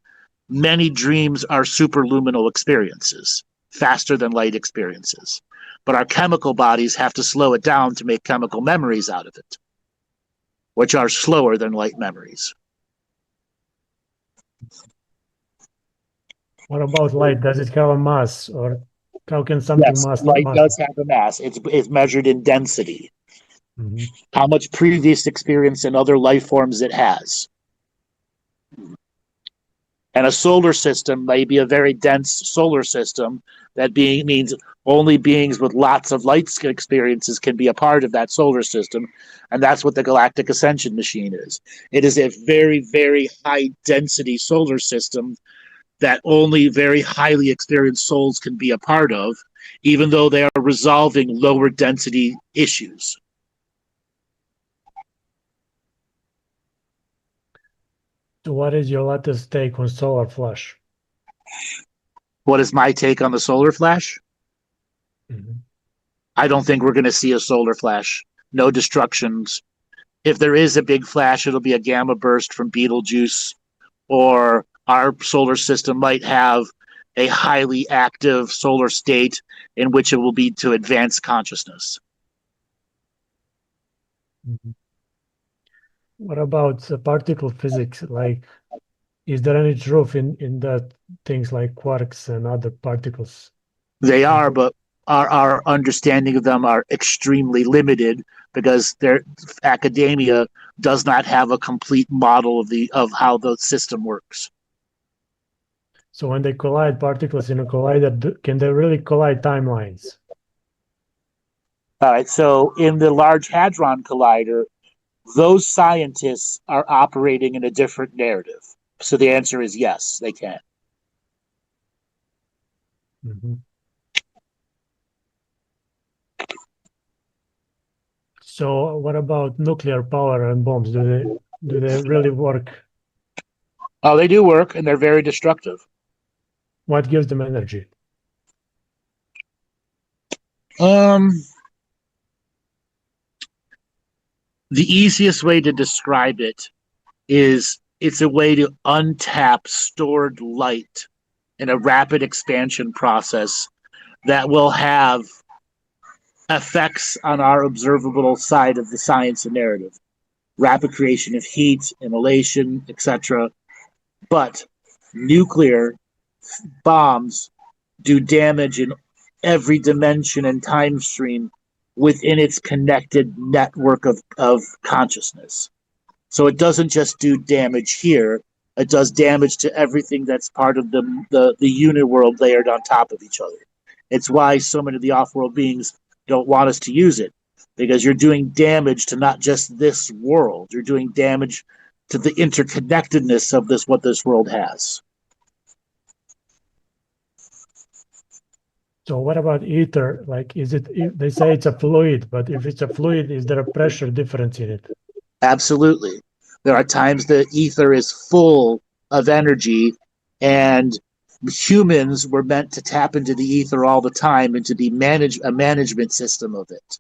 many dreams are superluminal experiences, faster than light experiences. But our chemical bodies have to slow it down to make chemical memories out of it, which are slower than light memories. What about light? Does it have a mass, or how can something mass? Light does have a mass. It's measured in density. Mm-hmm. How much previous experience in other life forms it has. And a solar system may be a very dense solar system. That means only beings with lots of light experiences can be a part of that solar system. And that's what the Galactic Ascension machine is. It is a very, very high density solar system that only very highly experienced souls can be a part of, even though they are resolving lower density issues. So what is your latest take on solar flash? What is my take on the solar flash? Mm-hmm. I don't think we're going to see a solar flash. No destructions. If there is a big flash, it'll be a gamma burst from Betelgeuse, or our solar system might have a highly active solar state in which it will be to advanced consciousness. Mhm. What about particle physics? Like, is there any truth in that things like quarks and other particles? They are, but our understanding of them are extremely limited because their academia does not have a complete model of how the system works. So when they collide particles in a collider, can they really collide timelines? All right, so in the Large Hadron Collider, those scientists are operating in a different narrative. So the answer is yes, they can. Mm-hmm. So what about nuclear power and bombs? Do they really work? Oh, they do work, and they're very destructive. What gives them energy? The easiest way to describe it is it's a way to untap stored light in a rapid expansion process that will have effects on our observable side of the science and narrative. Rapid creation of heat, immolation, etc. But nuclear bombs do damage in every dimension and time stream within its connected network of consciousness. So it doesn't just do damage here, it does damage to everything that's part of the uniworld layered on top of each other. It's why so many of the off-world beings don't want us to use it, because you're doing damage to not just this world, you're doing damage to the interconnectedness of what this world has. So what about ether? Like, they say it's a fluid, but if it's a fluid, is there a pressure difference in it? Absolutely. There are times that ether is full of energy, and humans were meant to tap into the ether all the time and to be a management system of it.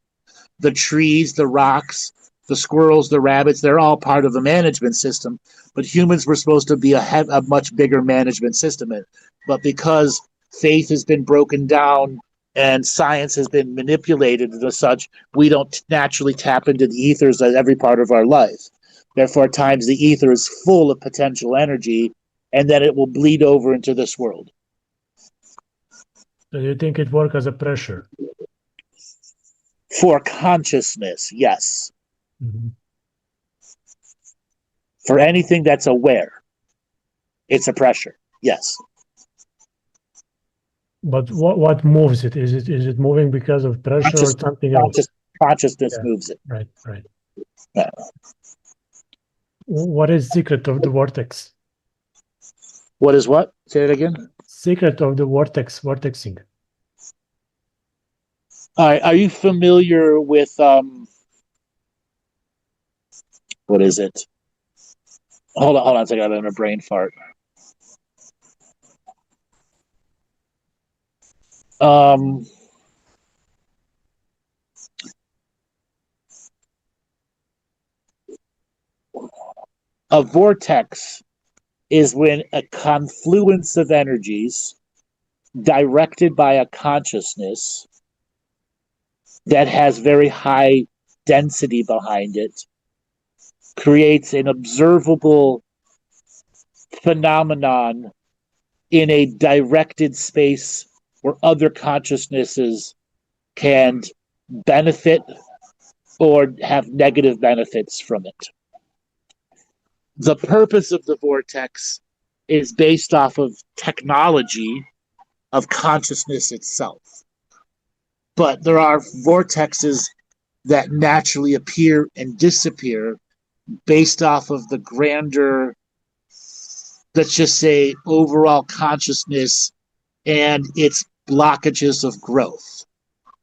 The trees, the rocks, the squirrels, the rabbits, they're all part of the management system, but humans were supposed to be a much bigger management system. But because faith has been broken down and science has been manipulated and as such, we don't naturally tap into the ethers as every part of our life. Therefore, at times the ether is full of potential energy, and then it will bleed over into this world. Do you think it works as a pressure? For consciousness, yes. Mm-hmm. For anything that's aware, it's a pressure, yes. But what moves it? Is it moving because of pressure or something else? Consciousness moves it. Right. Yeah. What is secret of the vortex? What is what? Say it again. Secret of the vortexing. Are you familiar with what is it? Hold on a second. I'm having a brain fart. A vortex is when a confluence of energies directed by a consciousness that has very high density behind it creates an observable phenomenon in a directed space where other consciousnesses can benefit or have negative benefits from it. The purpose of the vortex is based off of technology of consciousness itself. But there are vortexes that naturally appear and disappear based off of the grander, let's just say, overall consciousness and its blockages of growth.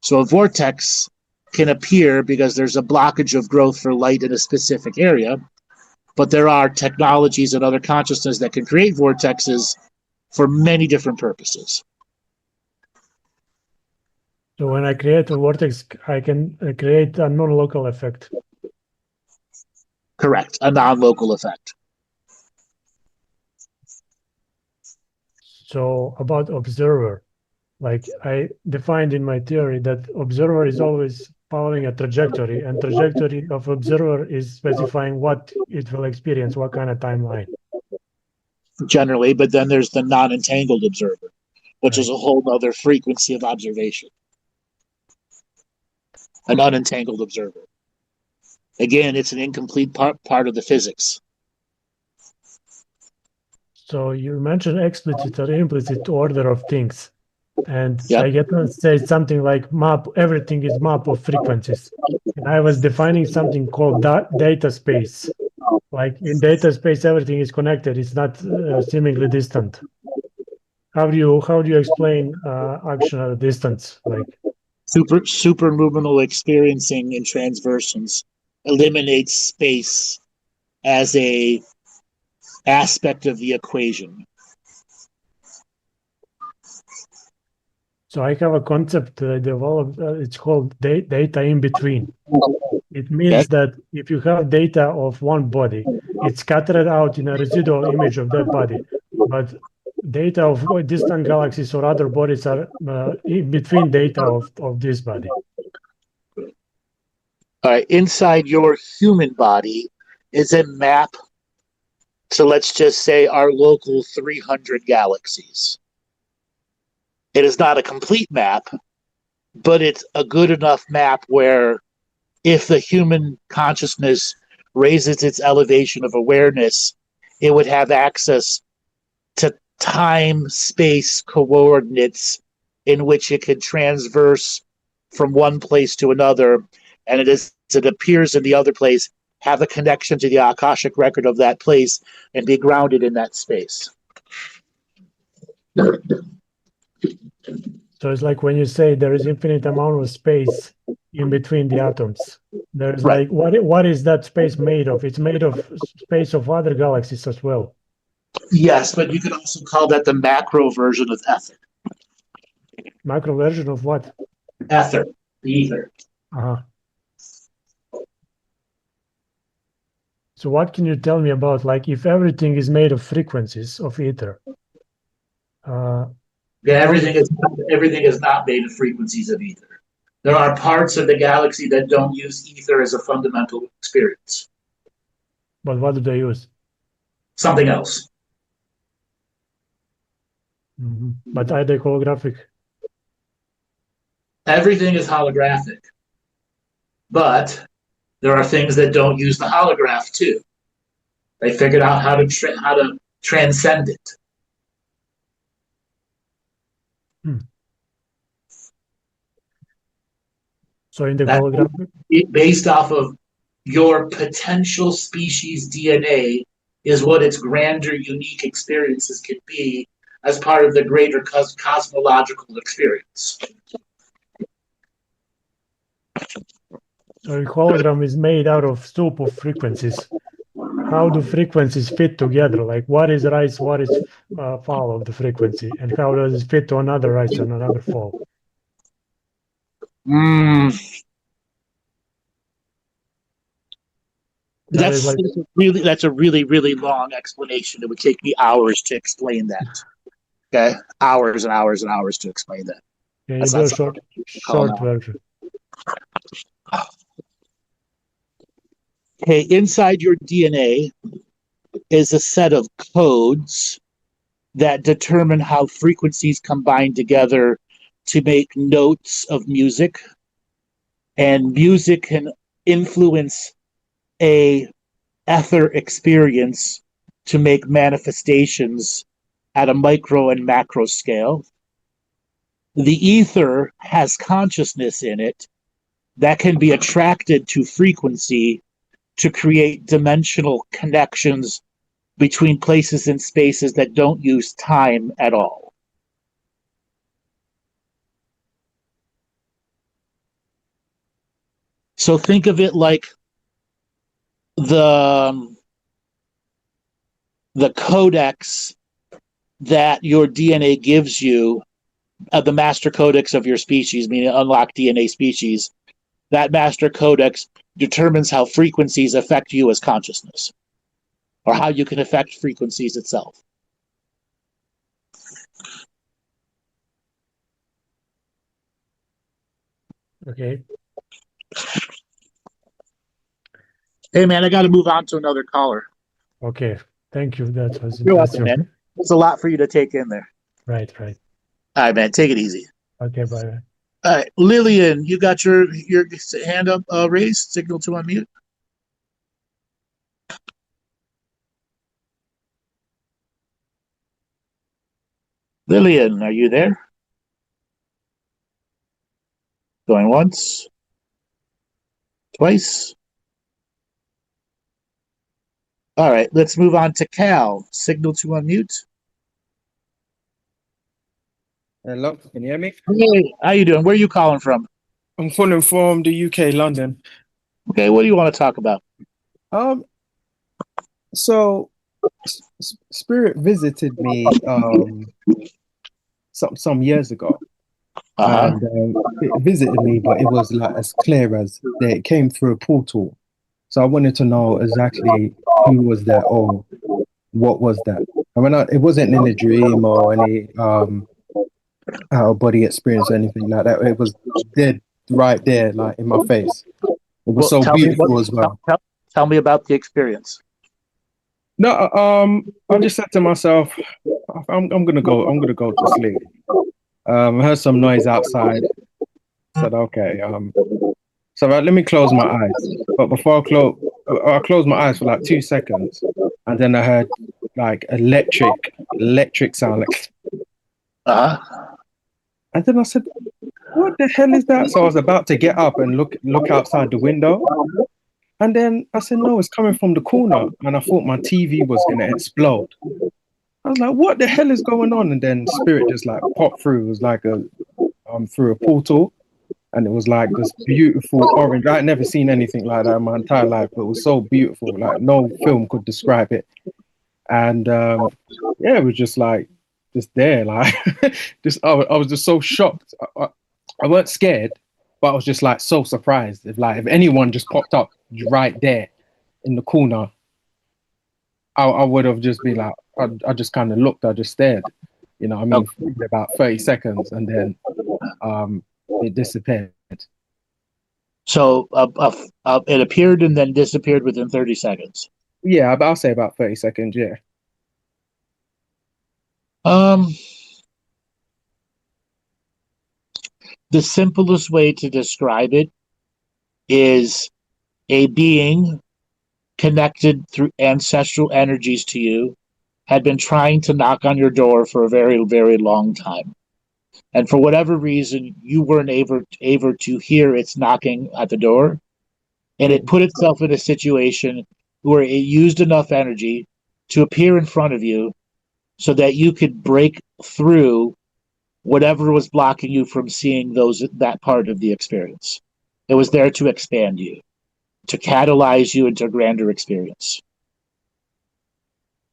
So a vortex can appear because there's a blockage of growth for light in a specific area, but there are technologies and other consciousness that can create vortexes for many different purposes. So when I create a vortex, I can create a non-local effect. Correct, a non-local effect. So about observer, like I defined in my theory that observer is always following a trajectory, and trajectory of observer is specifying what it will experience, what kind of timeline. Generally, but then there's the non-entangled observer, which is a whole other frequency of observation. An unentangled observer. Again, it's an incomplete part of the physics. So you mentioned explicit or implicit order of things. And I get to say something like map, everything is map of frequencies. And I was defining something called data space. Like in data space, everything is connected. It's not seemingly distant. How do you explain action at a distance? Like Superluminal experiencing in transversons eliminates space as a aspect of the equation. So I have a concept I developed. It's called data in between. It means that if you have data of one body, it's scattered out in a residual image of that body. But data of distant galaxies or other bodies are in between data of this body. All right, inside your human body is a map. So let's just say our local 300 galaxies. It is not a complete map, but it's a good enough map where if the human consciousness raises its elevation of awareness, it would have access to time, space, coordinates in which it could transverse from one place to another, and it appears in the other place, have a connection to the Akashic record of that place and be grounded in that space. So it's like when you say there is infinite amount of space in between the atoms. There's like what is that space made of? It's made of space of other galaxies as well. Yes, but you could also call that the macro version of ether. Macro version of what? Ether, the ether. Uh-huh. So what can you tell me about, like, if everything is made of frequencies of ether? Everything is not made of frequencies of ether. There are parts of the galaxy that don't use ether as a fundamental experience. But what do they use? Something else. Mm-hmm. But are they holographic? Everything is holographic. But there are things that don't use the holograph too. They figured out how to transcend it. So in the holographic, based off of your potential species DNA is what its grander, unique experiences could be as part of the greater cosmological experience. So a hologram is made out of soup of frequencies. How do frequencies fit together? Like what is rise, what is fall of the frequency, and how does it fit to another rise and another fall? That's a really long explanation. It would take me hours to explain that. Okay, hours and hours and hours to explain that. Can you do a short version? Okay, inside your DNA is a set of codes that determine how frequencies combine together to make notes of music, and music can influence a ether experience to make manifestations at a micro and macro scale. The ether has consciousness in it that can be attracted to frequency to create dimensional connections between places and spaces that don't use time at all. So think of it like the codex that your DNA gives you, the master codex of your species, meaning unlocked DNA species. That master codex determines how frequencies affect you as consciousness, or how you can affect frequencies itself. Okay. Hey, man, I got to move on to another caller. Okay. Thank you. That was You're welcome, impressive. man. It's a lot for you to take in there. Right. All right, man. Take it easy. Okay, bye. All right, Lillian, you got your hand up raised, signal to unmute. Lillian, are you there? Going once, twice. All right, let's move on to Cal. Signal to unmute. Hello, can you hear me? Hey, how you doing? Where are you calling from? I'm calling from the UK, London. Okay, what do you want to talk about? So Spirit visited me some years ago, and it visited me, but it was like as clear as that it came through a portal. So I wanted to know exactly who was that or what was that. I mean, it wasn't in a dream or any out of body experience or anything like that. It was dead right there, like in my face. It was so beautiful as well. Tell me about the experience. No, I just said to myself, I'm gonna go to sleep. I heard some noise outside. Said, okay. So let me close my eyes. But before I closed my eyes for like 2 seconds, and then I heard like electric sound, like. And then I said, what the hell is that? So I was about to get up and look outside the window. And then I said, no, it's coming from the corner. And I thought my TV was going to explode. I was like, what the hell is going on? And then Spirit just like popped through. It was like through a portal. And it was like this beautiful orange. I had never seen anything like that in my entire life, but it was so beautiful. Like no film could describe it. And yeah, it was just like, just there, like, I was just so shocked. I weren't scared, but I was just like so surprised. If anyone just popped up right there in the corner, I would have just been like, I just kind of looked, I just stared, you know. I mean, for about 30 seconds, and then it disappeared. So it appeared and then disappeared within 30 seconds. Yeah, I'll say about 30 seconds. Yeah. The simplest way to describe it is a being connected through ancestral energies to you had been trying to knock on your door for a very, very long time. And for whatever reason, you weren't able to hear its knocking at the door. And it put itself in a situation where it used enough energy to appear in front of you so that you could break through whatever was blocking you from seeing that part of the experience. It was there to expand you, to catalyze you into a grander experience.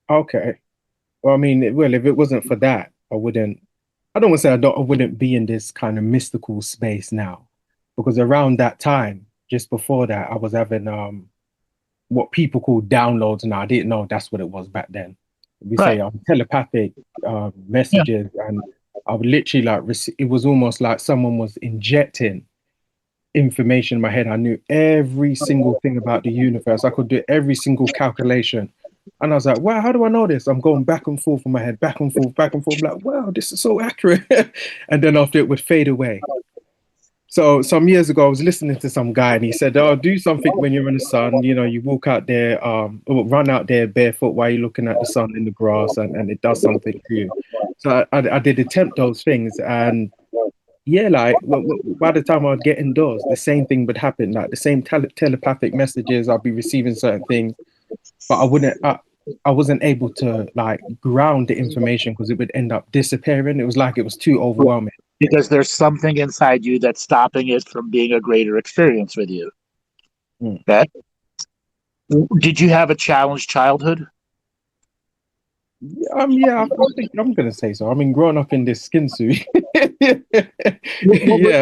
Okay. Well, I mean, if it wasn't for that, I don't want to say I wouldn't be in this kind of mystical space now, because around that time, just before that, I was having what people call downloads. Now I didn't know that's what it was back then. We say telepathic messages, and I would literally it was almost like someone was injecting information in my head. I knew every single thing about the universe. I could do every single calculation. And I was like, wow, how do I know this? I'm going back and forth in my head, back and forth, back and forth. I'm like, wow, this is so accurate. And then after it would fade away. So some years ago, I was listening to some guy and he said, oh, do something when you're in the sun. You know, you walk out there, run out there barefoot while you're looking at the sun in the grass, and it does something to you. So I did attempt those things. And yeah, like by the time I'd get indoors, the same thing would happen. Like the same telepathic messages, I'd be receiving certain things, but I wasn't able to like ground the information because it would end up disappearing. It was like it was too overwhelming. Because there's something inside you that's stopping it from being a greater experience with you. Okay. Did you have a challenged childhood? Yeah, I think I'm gonna say so. I mean, growing up in this skin suit. Yeah,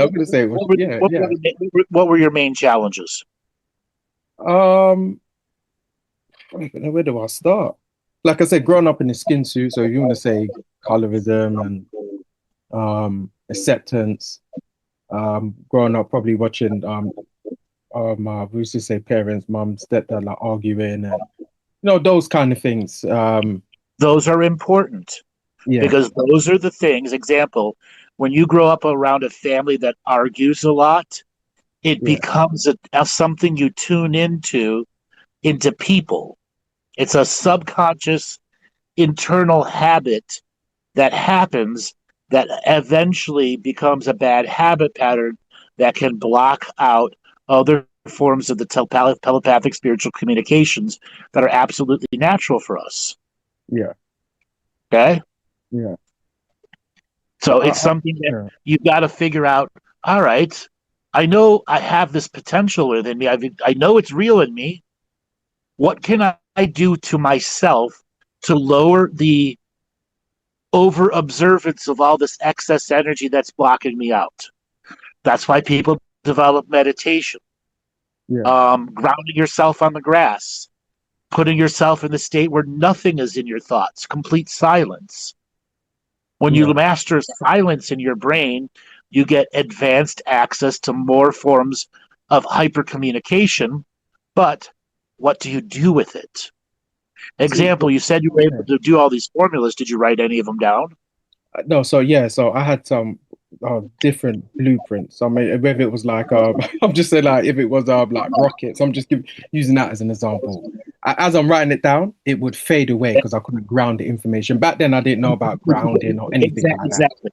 I'm gonna say What were your main challenges? Where do I start? Like I said, growing up in a skin suit. So if you want to say colorism and acceptance. Growing up, probably watching we used to say parents, mum, stepdad, like arguing and those kind of things. Those are important because those are the things. Example, when you grow up around a family that argues a lot, it becomes something you tune into people. It's a subconscious internal habit that happens that eventually becomes a bad habit pattern that can block out other forms of the telepathic spiritual communications that are absolutely natural for us. Yeah. Okay? Yeah. So it's something that you've got to figure out, all right, I know I have this potential within me. I know it's real in me. What can I do to myself to lower the over observance of all this excess energy that's blocking me out? That's why people develop meditation. Grounding yourself on the grass, putting yourself in the state where nothing is in your thoughts, complete silence. When you master silence in your brain, you get advanced access to more forms of hypercommunication. But what do you do with it? Example, you said you were able to do all these formulas. Did you write any of them down? No, so I had some different blueprints. I mean, whether it was like I'm just saying, like if it was like rockets, I'm just using that as an example. As I'm writing it down, it would fade away because I couldn't ground the information. Back then, I didn't know about grounding or anything like that. Exactly.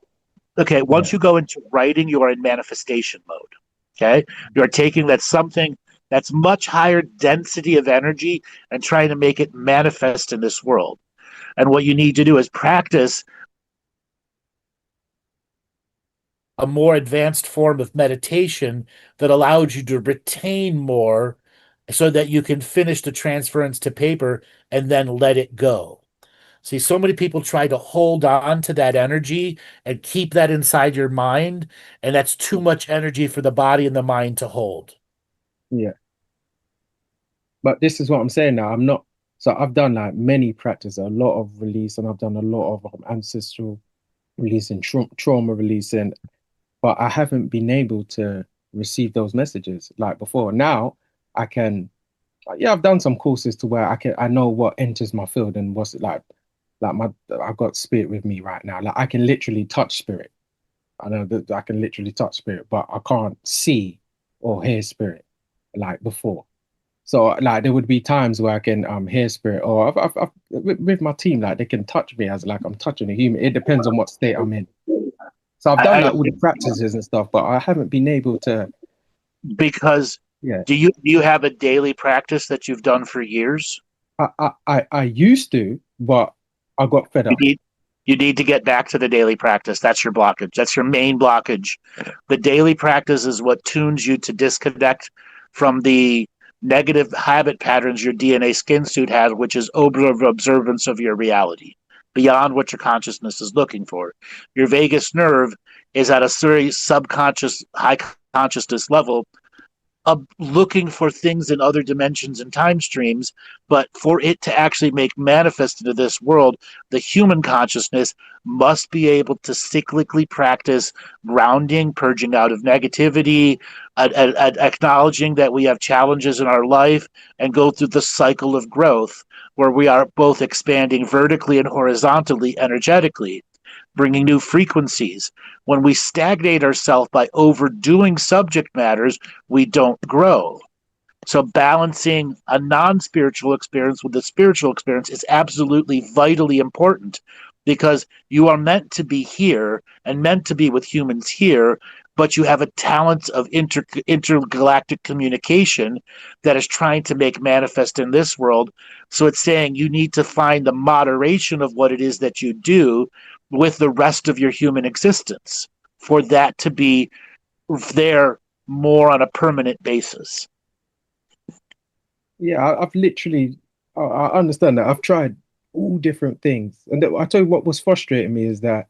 Okay, once you go into writing, you are in manifestation mode. Okay, you're taking something that's much higher density of energy and trying to make it manifest in this world. And what you need to do is practice a more advanced form of meditation that allows you to retain more so that you can finish the transference to paper and then let it go. See, so many people try to hold on to that energy and keep that inside your mind, and that's too much energy for the body and the mind to hold. Yeah. But this is what I'm saying now. So I've done like many practices, a lot of release, and I've done a lot of ancestral releasing, trauma releasing, but I haven't been able to receive those messages like before. Now I can, I've done some courses to where I know what enters my field and what's it like I've got spirit with me right now. Like I can literally touch spirit. I know that I can literally touch spirit, but I can't see or hear spirit like before. So like there would be times where I can hear spirit, or with my team, like they can touch me as like I'm touching a human. It depends on what state I'm in. So I've done like all the practices and stuff, but I haven't been able to. Because do you have a daily practice that you've done for years? I used to, but I got fed up. You need to get back to the daily practice. That's your blockage. That's your main blockage. The daily practice is what tunes you to disconnect from the negative habit patterns your DNA skin suit has, which is over observance of your reality, beyond what your consciousness is looking for. Your vagus nerve is at a very subconscious, high consciousness level of looking for things in other dimensions and time streams, but for it to actually make manifest into this world, the human consciousness must be able to cyclically practice grounding, purging out of negativity, acknowledging that we have challenges in our life, and go through the cycle of growth where we are both expanding vertically and horizontally, energetically, bringing new frequencies. When we stagnate ourselves by overdoing subject matters, we don't grow. So balancing a non-spiritual experience with a spiritual experience is absolutely vitally important, because you are meant to be here and meant to be with humans here, but you have a talent of intergalactic communication that is trying to make manifest in this world. So it's saying you need to find the moderation of what it is that you do with the rest of your human existence for that to be there more on a permanent basis. Yeah, I've literally, I understand that. I've tried all different things. And I tell you what was frustrating me is that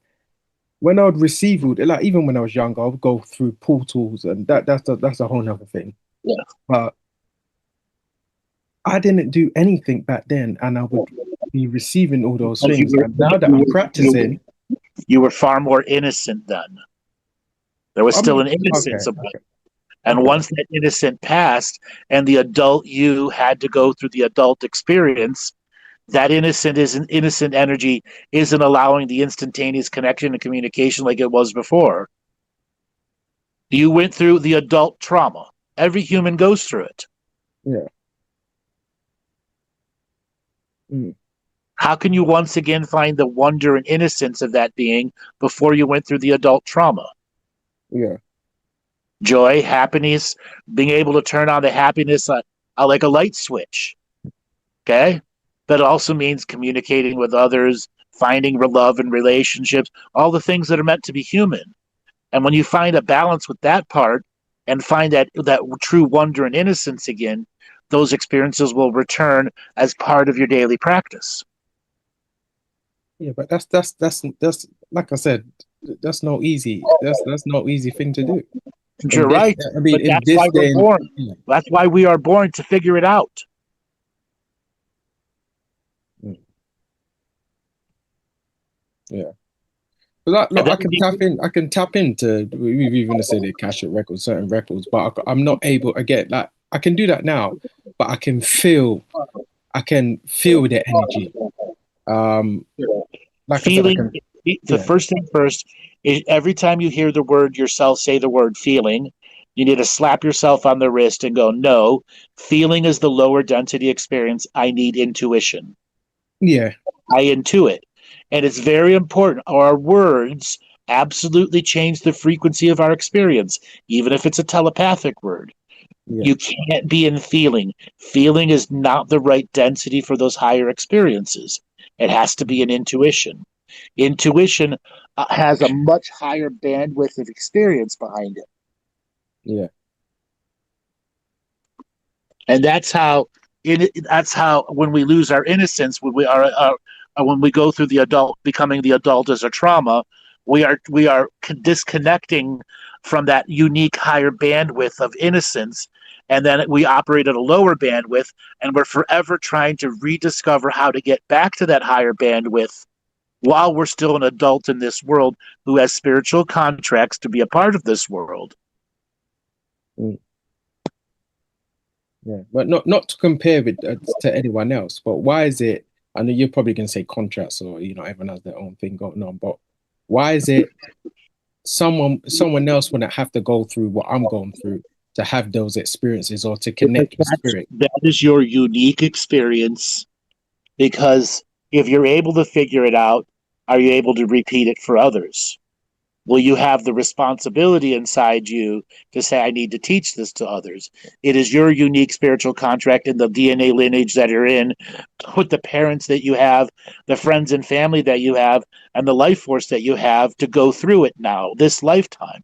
when I would receive, like even when I was younger, I would go through portals, and that's a whole nother thing. Yeah. But I didn't do anything back then, and I would be receiving all those things. And now that I'm practicing, You were far more innocent then. There was still an innocence about it. And once that innocent passed and the adult you had to go through the adult experience, that innocent energy isn't allowing the instantaneous connection and communication like it was before. You went through the adult trauma. Every human goes through it. Yeah. Mm. How can you once again find the wonder and innocence of that being before you went through the adult trauma? Yeah. Joy, happiness, being able to turn on the happiness like a light switch. Okay? That also means communicating with others, finding love in relationships, all the things that are meant to be human. And when you find a balance with that part and find that true wonder and innocence again, those experiences will return as part of your daily practice. Yeah, but that's like I said, that's no easy. That's no easy thing to do. You're right. I mean, but that's why we're born. Yeah. That's why we are born, to figure it out. Yeah. But I can tap into. We've even said the Akashic records, certain records, but I'm not able. Again, like I can do that now, but I can feel the energy. Like feeling. The first thing first is every time you hear the word yourself say the word feeling, you need to slap yourself on the wrist and go, no, feeling is the lower density experience. I need intuition. Yeah. I intuit. And it's very important. Our words absolutely change the frequency of our experience, even if it's a telepathic word. Yeah. You can't be in feeling. Feeling is not the right density for those higher experiences. It has to be an intuition. Intuition has a much higher bandwidth of experience behind it. Yeah. And that's how when we lose our innocence, when we go through becoming the adult as a trauma, we are disconnecting from that unique higher bandwidth of innocence, and then we operate at a lower bandwidth, and we're forever trying to rediscover how to get back to that higher bandwidth while we're still an adult in this world who has spiritual contracts to be a part of this world. Mm. Yeah, but not to compare with to anyone else, but why is it? I know you're probably going to say contracts, or everyone has their own thing going on, but why is it someone else wouldn't have to go through what I'm going through to have those experiences or to connect with spirit? That is your unique experience, because if you're able to figure it out, are you able to repeat it for others? Will you have the responsibility inside you to say, I need to teach this to others? It is your unique spiritual contract in the DNA lineage that you're in, with the parents that you have, the friends and family that you have, and the life force that you have to go through it now, this lifetime.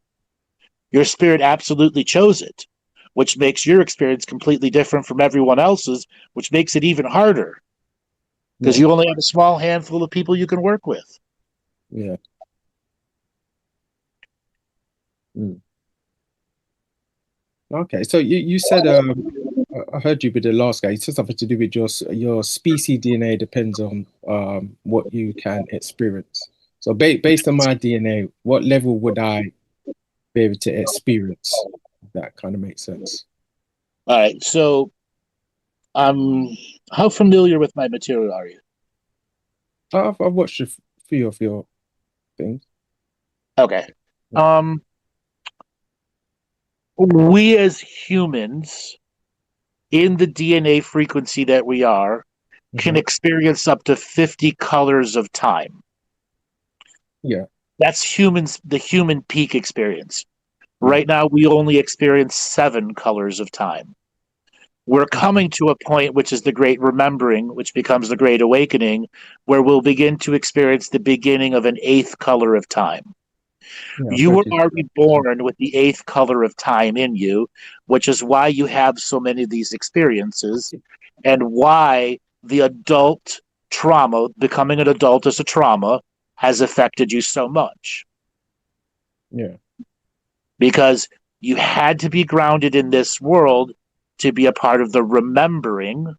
Your spirit absolutely chose it, which makes your experience completely different from everyone else's, which makes it even harder. Because you only have a small handful of people you can work with. Yeah. Mm. Okay, so you said I heard you with the last guy. You said something to do with your species DNA depends on what you can experience. So based on my DNA, what level would I be able to experience? That kind of makes sense. All right, so how familiar with my material are you? I've watched a few of your things. Okay. We as humans, in the DNA frequency that we are, can experience up to 50 colors of time. Yeah. That's the human peak experience. Right now, we only experience 7 colors of time. We're coming to a point, which is the Great Remembering, which becomes the Great Awakening, where we'll begin to experience the beginning of an 8th color of time. Yeah, you were already born with the 8th color of time in you, which is why you have so many of these experiences, and why the adult trauma, becoming an adult as a trauma, has affected you so much. Yeah. Because you had to be grounded in this world to be a part of the remembering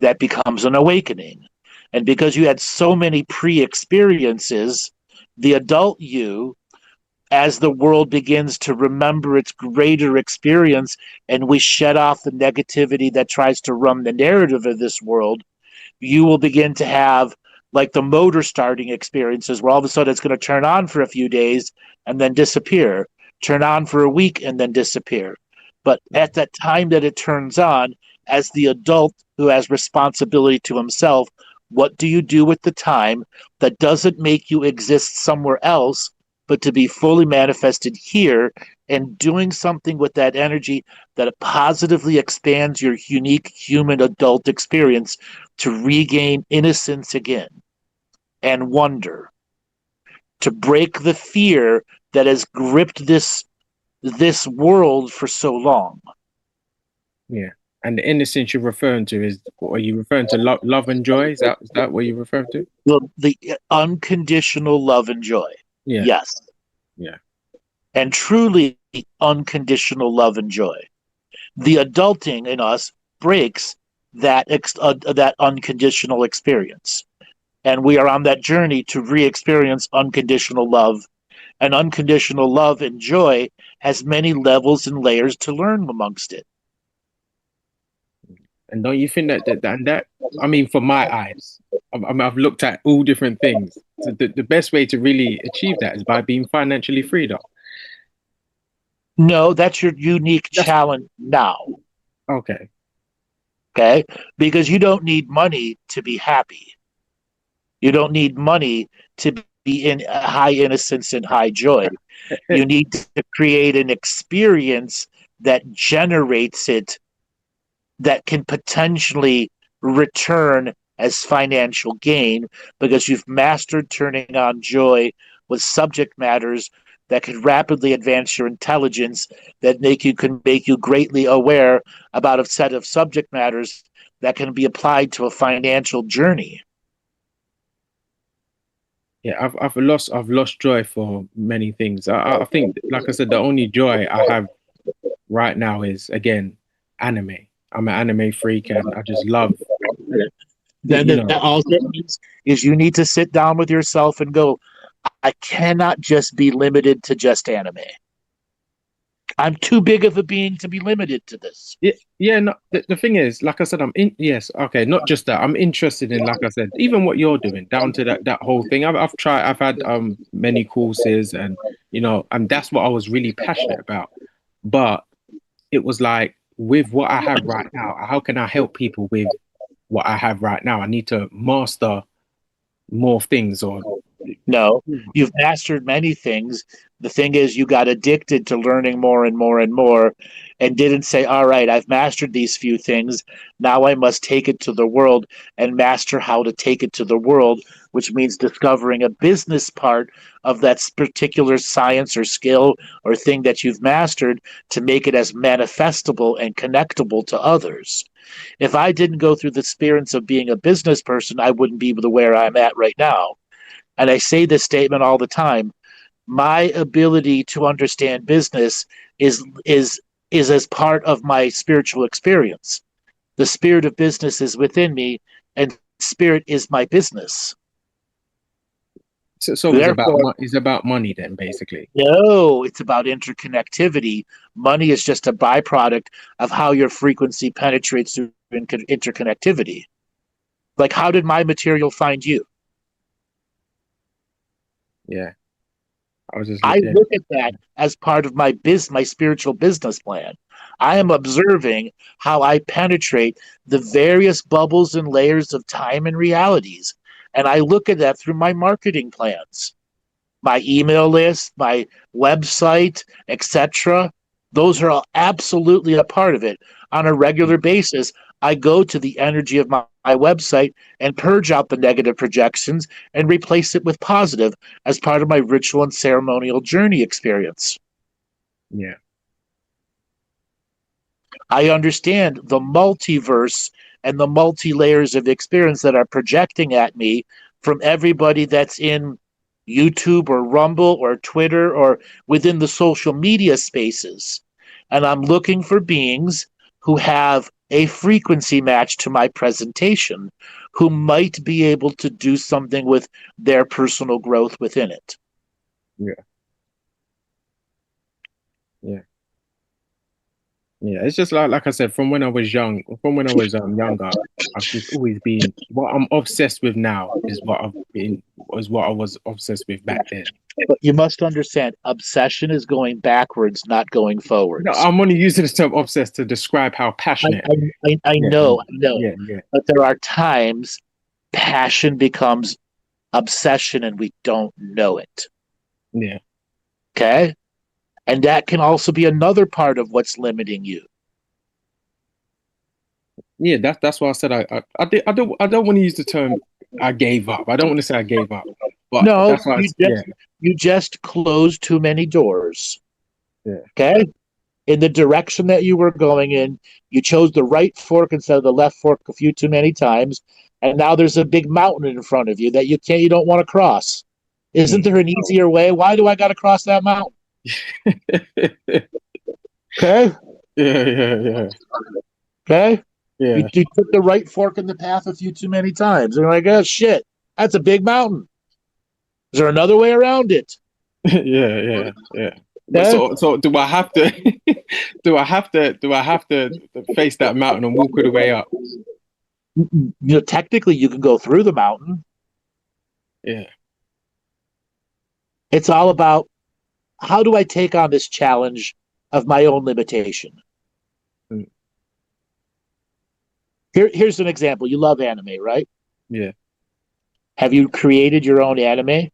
that becomes an awakening. And because you had so many pre-experiences, The adult you, as the world begins to remember its greater experience and we shed off the negativity that tries to run the narrative of this world, you will begin to have like the motor starting experiences where all of a sudden it's going to turn on for a few days and then disappear, turn on for a week and then disappear. But at that time that it turns on, as the adult who has responsibility to himself, what do you do with the time that doesn't make you exist somewhere else, but to be fully manifested here and doing something with that energy that positively expands your unique human adult experience to regain innocence again and wonder, to break the fear that has gripped this world for so long. Yeah. And the innocence you're referring to is, what are you referring to? Love and joy? Is that what you're referring to? The unconditional love and joy. Yeah. Yes. Yeah. And truly unconditional love and joy. The adulting in us breaks that unconditional experience. And we are on that journey to re-experience unconditional love. And unconditional love and joy has many levels and layers to learn amongst it. And don't you think that I mean, from my eyes, I've looked at all different things. So the best way to really achieve that is by being financially freed up. No, that's your unique challenge now. Okay. Okay? Because you don't need money to be happy. You don't need money to be in high innocence and high joy. You need to create an experience that generates it, that can potentially return as financial gain, because you've mastered turning on joy with subject matters that can rapidly advance your intelligence, that can make you greatly aware about a set of subject matters that can be applied to a financial journey. Yeah, I've lost joy for many things. I think, like I said, the only joy I have right now is, again, anime. I'm an anime freak and I just love. Then that also means is you need to sit down with yourself and go, I cannot just be limited to just anime. I'm too big of a being to be limited to this. Yeah. No, the thing is, like I said, yes, okay, not just that. I'm interested in, like I said, even what you're doing, down to that whole thing. I've had many courses, and and that's what I was really passionate about. But it was like, with what I have right now, how can I help people with what I have right now? I need to master more things. Or no, you've mastered many things. The thing is, you got addicted to learning more and more and more, and didn't say, all right, I've mastered these few things. Now I must take it to the world and master how to take it to the world, which means discovering a business part of that particular science or skill or thing that you've mastered to make it as manifestable and connectable to others. If I didn't go through the experience of being a business person, I wouldn't be where I'm at right now. And I say this statement all the time. My ability to understand business is as part of my spiritual experience. The spirit of business is within me, and spirit is my business. So it's about money then, basically. No, it's about interconnectivity. Money is just a byproduct of how your frequency penetrates through interconnectivity. Like, how did my material find you? Yeah. I look at that as part of my spiritual business plan. I am observing how I penetrate the various bubbles and layers of time and realities. And I look at that through my marketing plans, my email list, my website, etc. Those are all absolutely a part of it. On a regular basis, I go to the energy of my website and purge out the negative projections and replace it with positive as part of my ritual and ceremonial journey experience. Yeah. I understand the multiverse and the multi-layers of experience that are projecting at me from everybody that's in YouTube or Rumble or Twitter or within the social media spaces. And I'm looking for beings who have a frequency match to my presentation, who might be able to do something with their personal growth within it. Yeah. Yeah. Yeah. It's just like I said, from when I was younger, I've just always been what I'm obsessed with now is what I was obsessed with back then. But you must understand, obsession is going backwards, not going forwards. No, I'm only using the term obsessed to describe how passionate. I know. Yeah. But there are times passion becomes obsession and we don't know it. Yeah. Okay? And that can also be another part of what's limiting you. Yeah, that's why I said I don't want to use the term I gave up. I don't want to say I gave up. But No, that's why you just closed too many doors. Yeah. Okay? In the direction that you were going in, you chose the right fork instead of the left fork a few too many times, and now there's a big mountain in front of you that you don't want to cross. Isn't there an easier way? Why do I got to cross that mountain? Okay? Yeah. Okay? Yeah. You took the right fork in the path a few too many times. And you're like, oh shit, that's a big mountain. Is there another way around it? Yeah. But so do I have to do I have to face that mountain and walk all the way up? Technically you can go through the mountain. Yeah. It's all about, how do I take on this challenge of my own limitation? Here's an example. You love anime, right? Yeah. Have you created your own anime?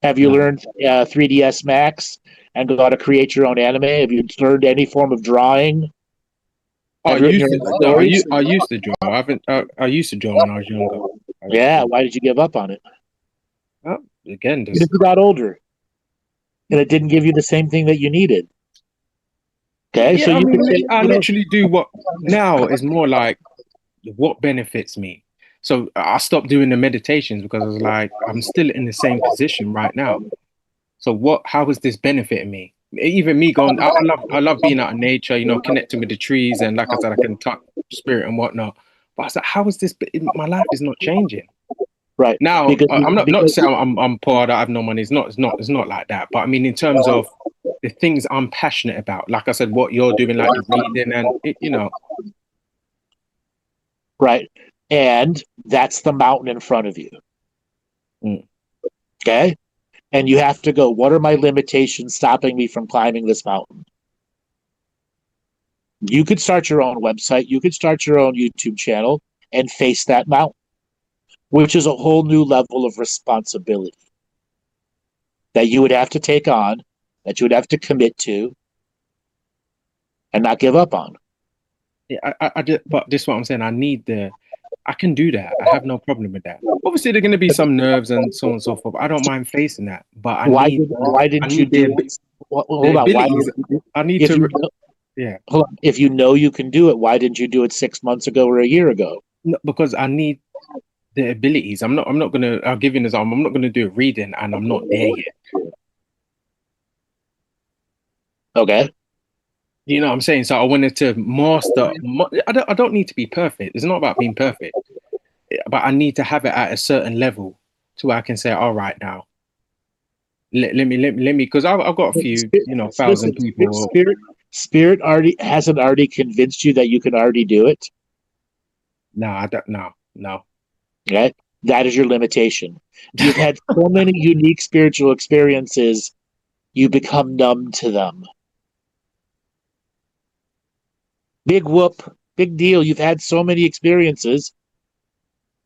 Have you learned 3ds Max and got to create your own anime? Have you learned any form of drawing? I used to draw. I used to draw when I was younger. Yeah. Why did you give up on it? Well, again, because you got older, and it didn't give you the same thing that you needed. Okay, yeah, so I literally do what now is more like what benefits me. So I stopped doing the meditations because I was like, I'm still in the same position right now. So how is this benefiting me? Even me going, I love being out in nature, connecting with the trees, and like I said, I can touch spirit and whatnot. But I was like, how is this? My life is not changing. Right now, I'm not saying I'm poor, that I have no money. It's not like that. But I mean, in terms of the things I'm passionate about, like I said, what you're doing, like the reading, and right, and that's the mountain in front of you. Okay, and you have to go, what are my limitations stopping me from climbing this mountain? You could start your own website, you could start your own YouTube channel and face that mountain, which is a whole new level of responsibility that you would have to take on, that you would have to commit to, and not give up on. Yeah, but this is what I'm saying. I can do that. I have no problem with that. Obviously, there are going to be some nerves and so on and so forth. I don't mind facing that. But why didn't you do it? Hold on. If you know you can do it, why didn't you do it 6 months ago or a year ago? No, because I need the abilities. I'll give you an example. I'm not gonna do a reading and I'm not there yet. Okay. You know what I'm saying? So I wanted to master. I don't need to be perfect. It's not about being perfect, but I need to have it at a certain level to where I can say, all right, now let me, because I've got a few, 1,000 people. Spirit hasn't already convinced you that you can already do it. No, I don't. No. Okay, that is your limitation. You've had so many unique spiritual experiences, you become numb to them. Big whoop, big deal. You've had so many experiences.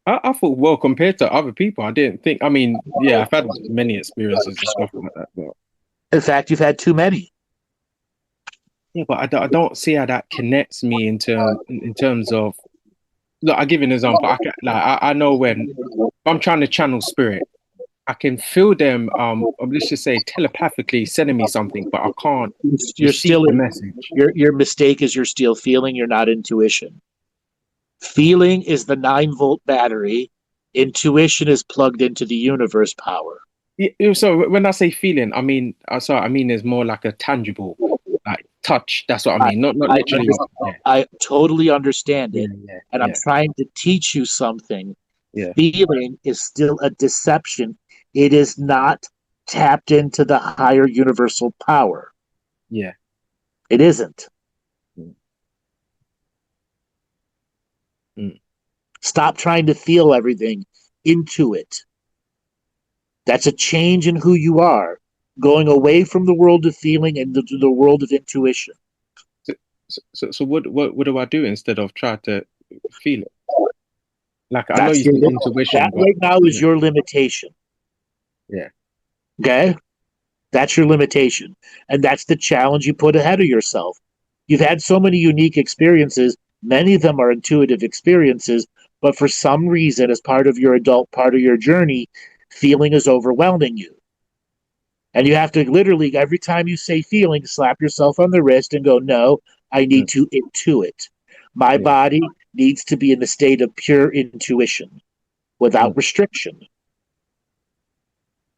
I thought, well, compared to other people, I didn't think. I mean, yeah, I've had many experiences and stuff like that. But in fact, you've had too many. Yeah, but I don't see how that connects me in terms of. Look, I'll give you an example. I know when I'm trying to channel spirit, I can feel them. Let's just say telepathically sending me something, but I can't. You're still the message. Your mistake is you're still feeling. You're not intuition. Feeling is the 9-volt battery. Intuition is plugged into the universe power. Yeah, so when I say feeling, I mean there's more like a tangible, like touch. That's what I mean. Not literally. I totally understand it, and I'm trying to teach you something. Yeah. Feeling is still a deception. It is not tapped into the higher universal power. Yeah. It isn't. Mm. Stop trying to feel everything into it. That's a change in who you are, going away from the world of feeling and into the world of intuition. So what do I do instead of try to feel it? Like I know That's you your, said intuition, that but right now is your limitation. yeah. Okay? That's your limitation. And that's the challenge you put ahead of yourself. You've had so many unique experiences. Many of them are intuitive experiences, but for some reason, as part of your adult part of your journey, feeling is overwhelming you. And you have to literally, every time you say feeling, slap yourself on the wrist and go, no, I need to intuit. My body needs to be in the state of pure intuition without restriction.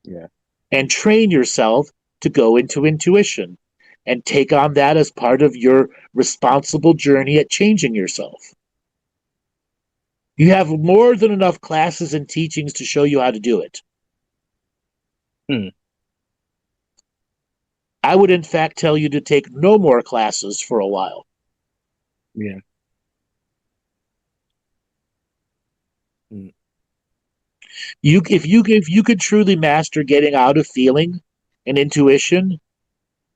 Yeah. And train yourself to go into intuition and take on that as part of your responsible journey at changing yourself. You have more than enough classes and teachings to show you how to do it. I would, in fact, tell you to take no more classes for a while. Yeah. If you could truly master getting out of feeling and intuition,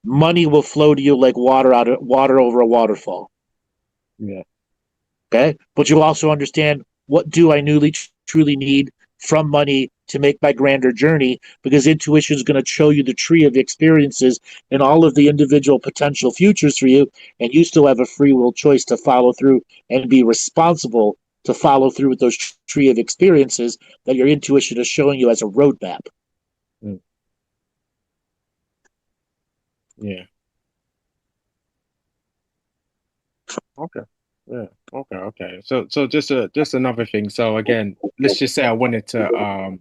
money will flow to you like water over a waterfall. Yeah. Okay, but you also understand, what do I truly need from money to make my grander journey, because intuition is going to show you the tree of experiences and all of the individual potential futures for you, and you still have a free will choice to follow through and be responsible to follow through with those tree of experiences that your intuition is showing you as a roadmap. Yeah. Okay. Yeah. Okay. So just another thing. So again, let's just say I wanted to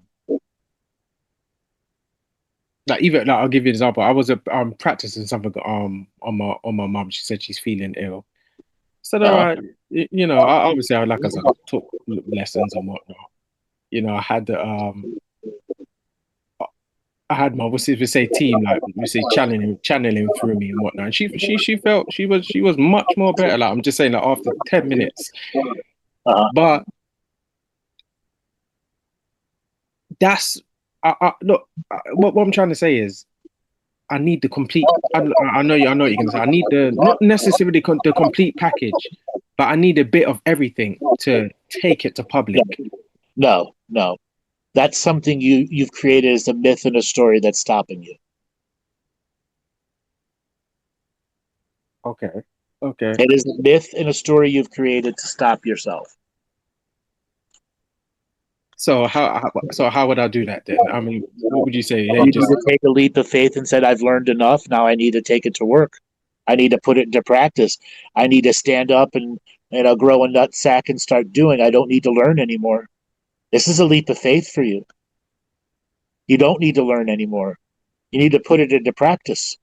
like, even like, I'll give you an example. I was practicing something on my mum. She said she's feeling ill. So all right, you know, I obviously I like, as I took lessons and whatnot. You know, I had my, we say team, like we say channeling through me and whatnot. And she felt she was much more better. Like, I'm just saying, like, after 10 minutes. But that's look, what I'm trying to say is, I need the complete. I know you're gonna say, I need the, not necessarily the complete package, but I need a bit of everything to take it to public. No. That's something you've created as a myth and a story that's stopping you. Okay. It is a myth and a story you've created to stop yourself. So how would I do that then? I mean, what would you say? You need to take a leap of faith and said, I've learned enough. Now I need to take it to work. I need to put it into practice. I need to stand up and grow a nut sack and start doing. I don't need to learn anymore. This is a leap of faith for you. You don't need to learn anymore. You need to put it into practice.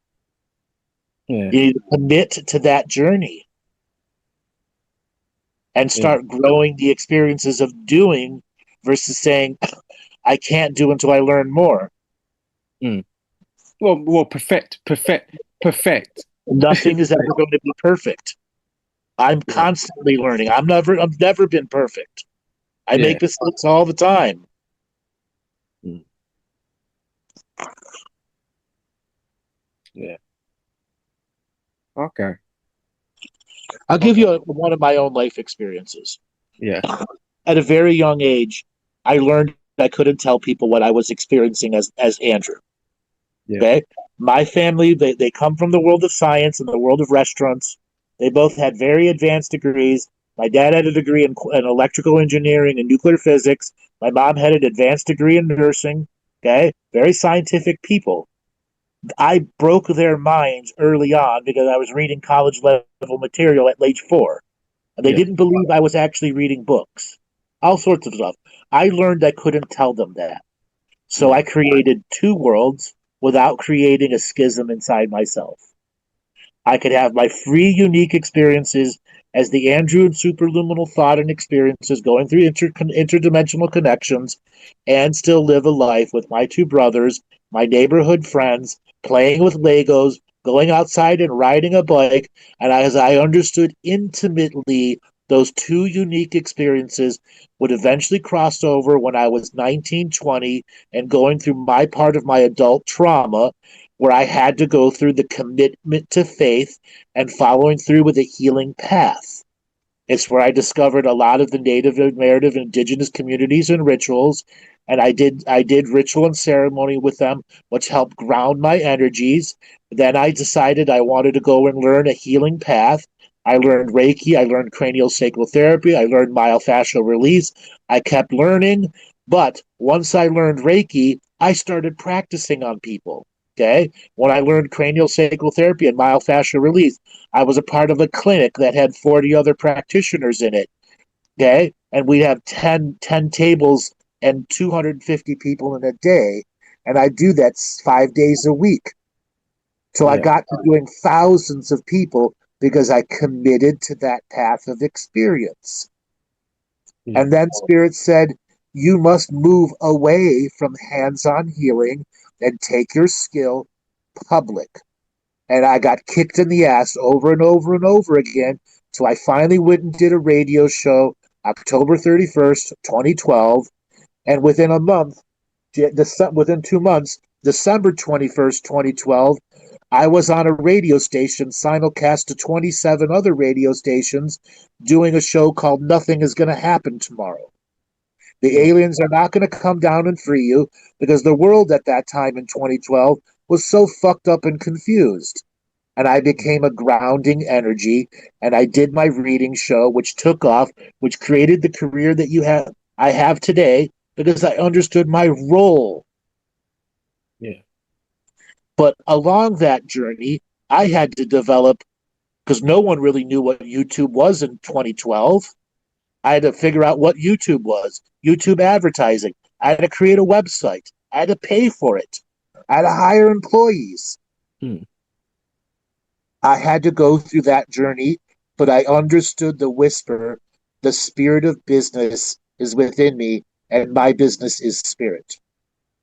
Yeah. You need to commit to that journey and start growing the experiences of doing versus saying, I can't do until I learn more. Well, perfect. Nothing is ever going to be perfect. I'm constantly learning. I've never been perfect. I make mistakes all the time. Yeah. Okay. I'll give you one of my own life experiences. Yeah. At a very young age, I learned I couldn't tell people what I was experiencing as Andrew. Yeah. Okay? My family, they come from the world of science and the world of restaurants. They both had very advanced degrees. My dad had a degree in electrical engineering and nuclear physics. My mom had an advanced degree in nursing. Okay? Very scientific people. I broke their minds early on because I was reading college level material at age 4. And they didn't believe I was actually reading books. All sorts of stuff. I learned I couldn't tell them that. So I created 2 worlds without creating a schism inside myself. I could have my free, unique experiences as the Andrew and superluminal thought and experiences going through interdimensional connections, and still live a life with my 2 brothers, my neighborhood friends, playing with Legos, going outside and riding a bike. And as I understood intimately those two unique experiences would eventually cross over when I was 19, 20, and going through my part of my adult trauma, where I had to go through the commitment to faith and following through with a healing path. It's where I discovered a lot of the Native American indigenous communities and rituals, and I did ritual and ceremony with them, which helped ground my energies. Then I decided I wanted to go and learn a healing path. I learned Reiki, I learned cranial sacral therapy, I learned myofascial release. I kept learning, but once I learned Reiki, I started practicing on people. Okay. When I learned cranial sacral therapy and myofascial release, I was a part of a clinic that had 40 other practitioners in it. Okay. And we'd have 10 tables and 250 people in a day. And I do that 5 days a week. So I got to doing thousands of people because I committed to that path of experience. And then Spirit said, you must move away from hands-on healing and take your skill public. And I got kicked in the ass over and over and over again. So I finally went and did a radio show October 31st, 2012. And within a month, within 2 months, December 21st, 2012, I was on a radio station simulcast to 27 other radio stations doing a show called Nothing Is Going to Happen Tomorrow. The aliens are not going to come down and free you because the world at that time in 2012 was so fucked up and confused. And I became a grounding energy, and I did my reading show, which took off, which created the career that I have today because I understood my role. Yeah. But along that journey, I had to develop, because no one really knew what YouTube was in 2012. I had to figure out what YouTube was, YouTube advertising. I had to create a website. I had to pay for it. I had to hire employees. I had to go through that journey, but I understood the whisper. The spirit of business is within me, and my business is spirit.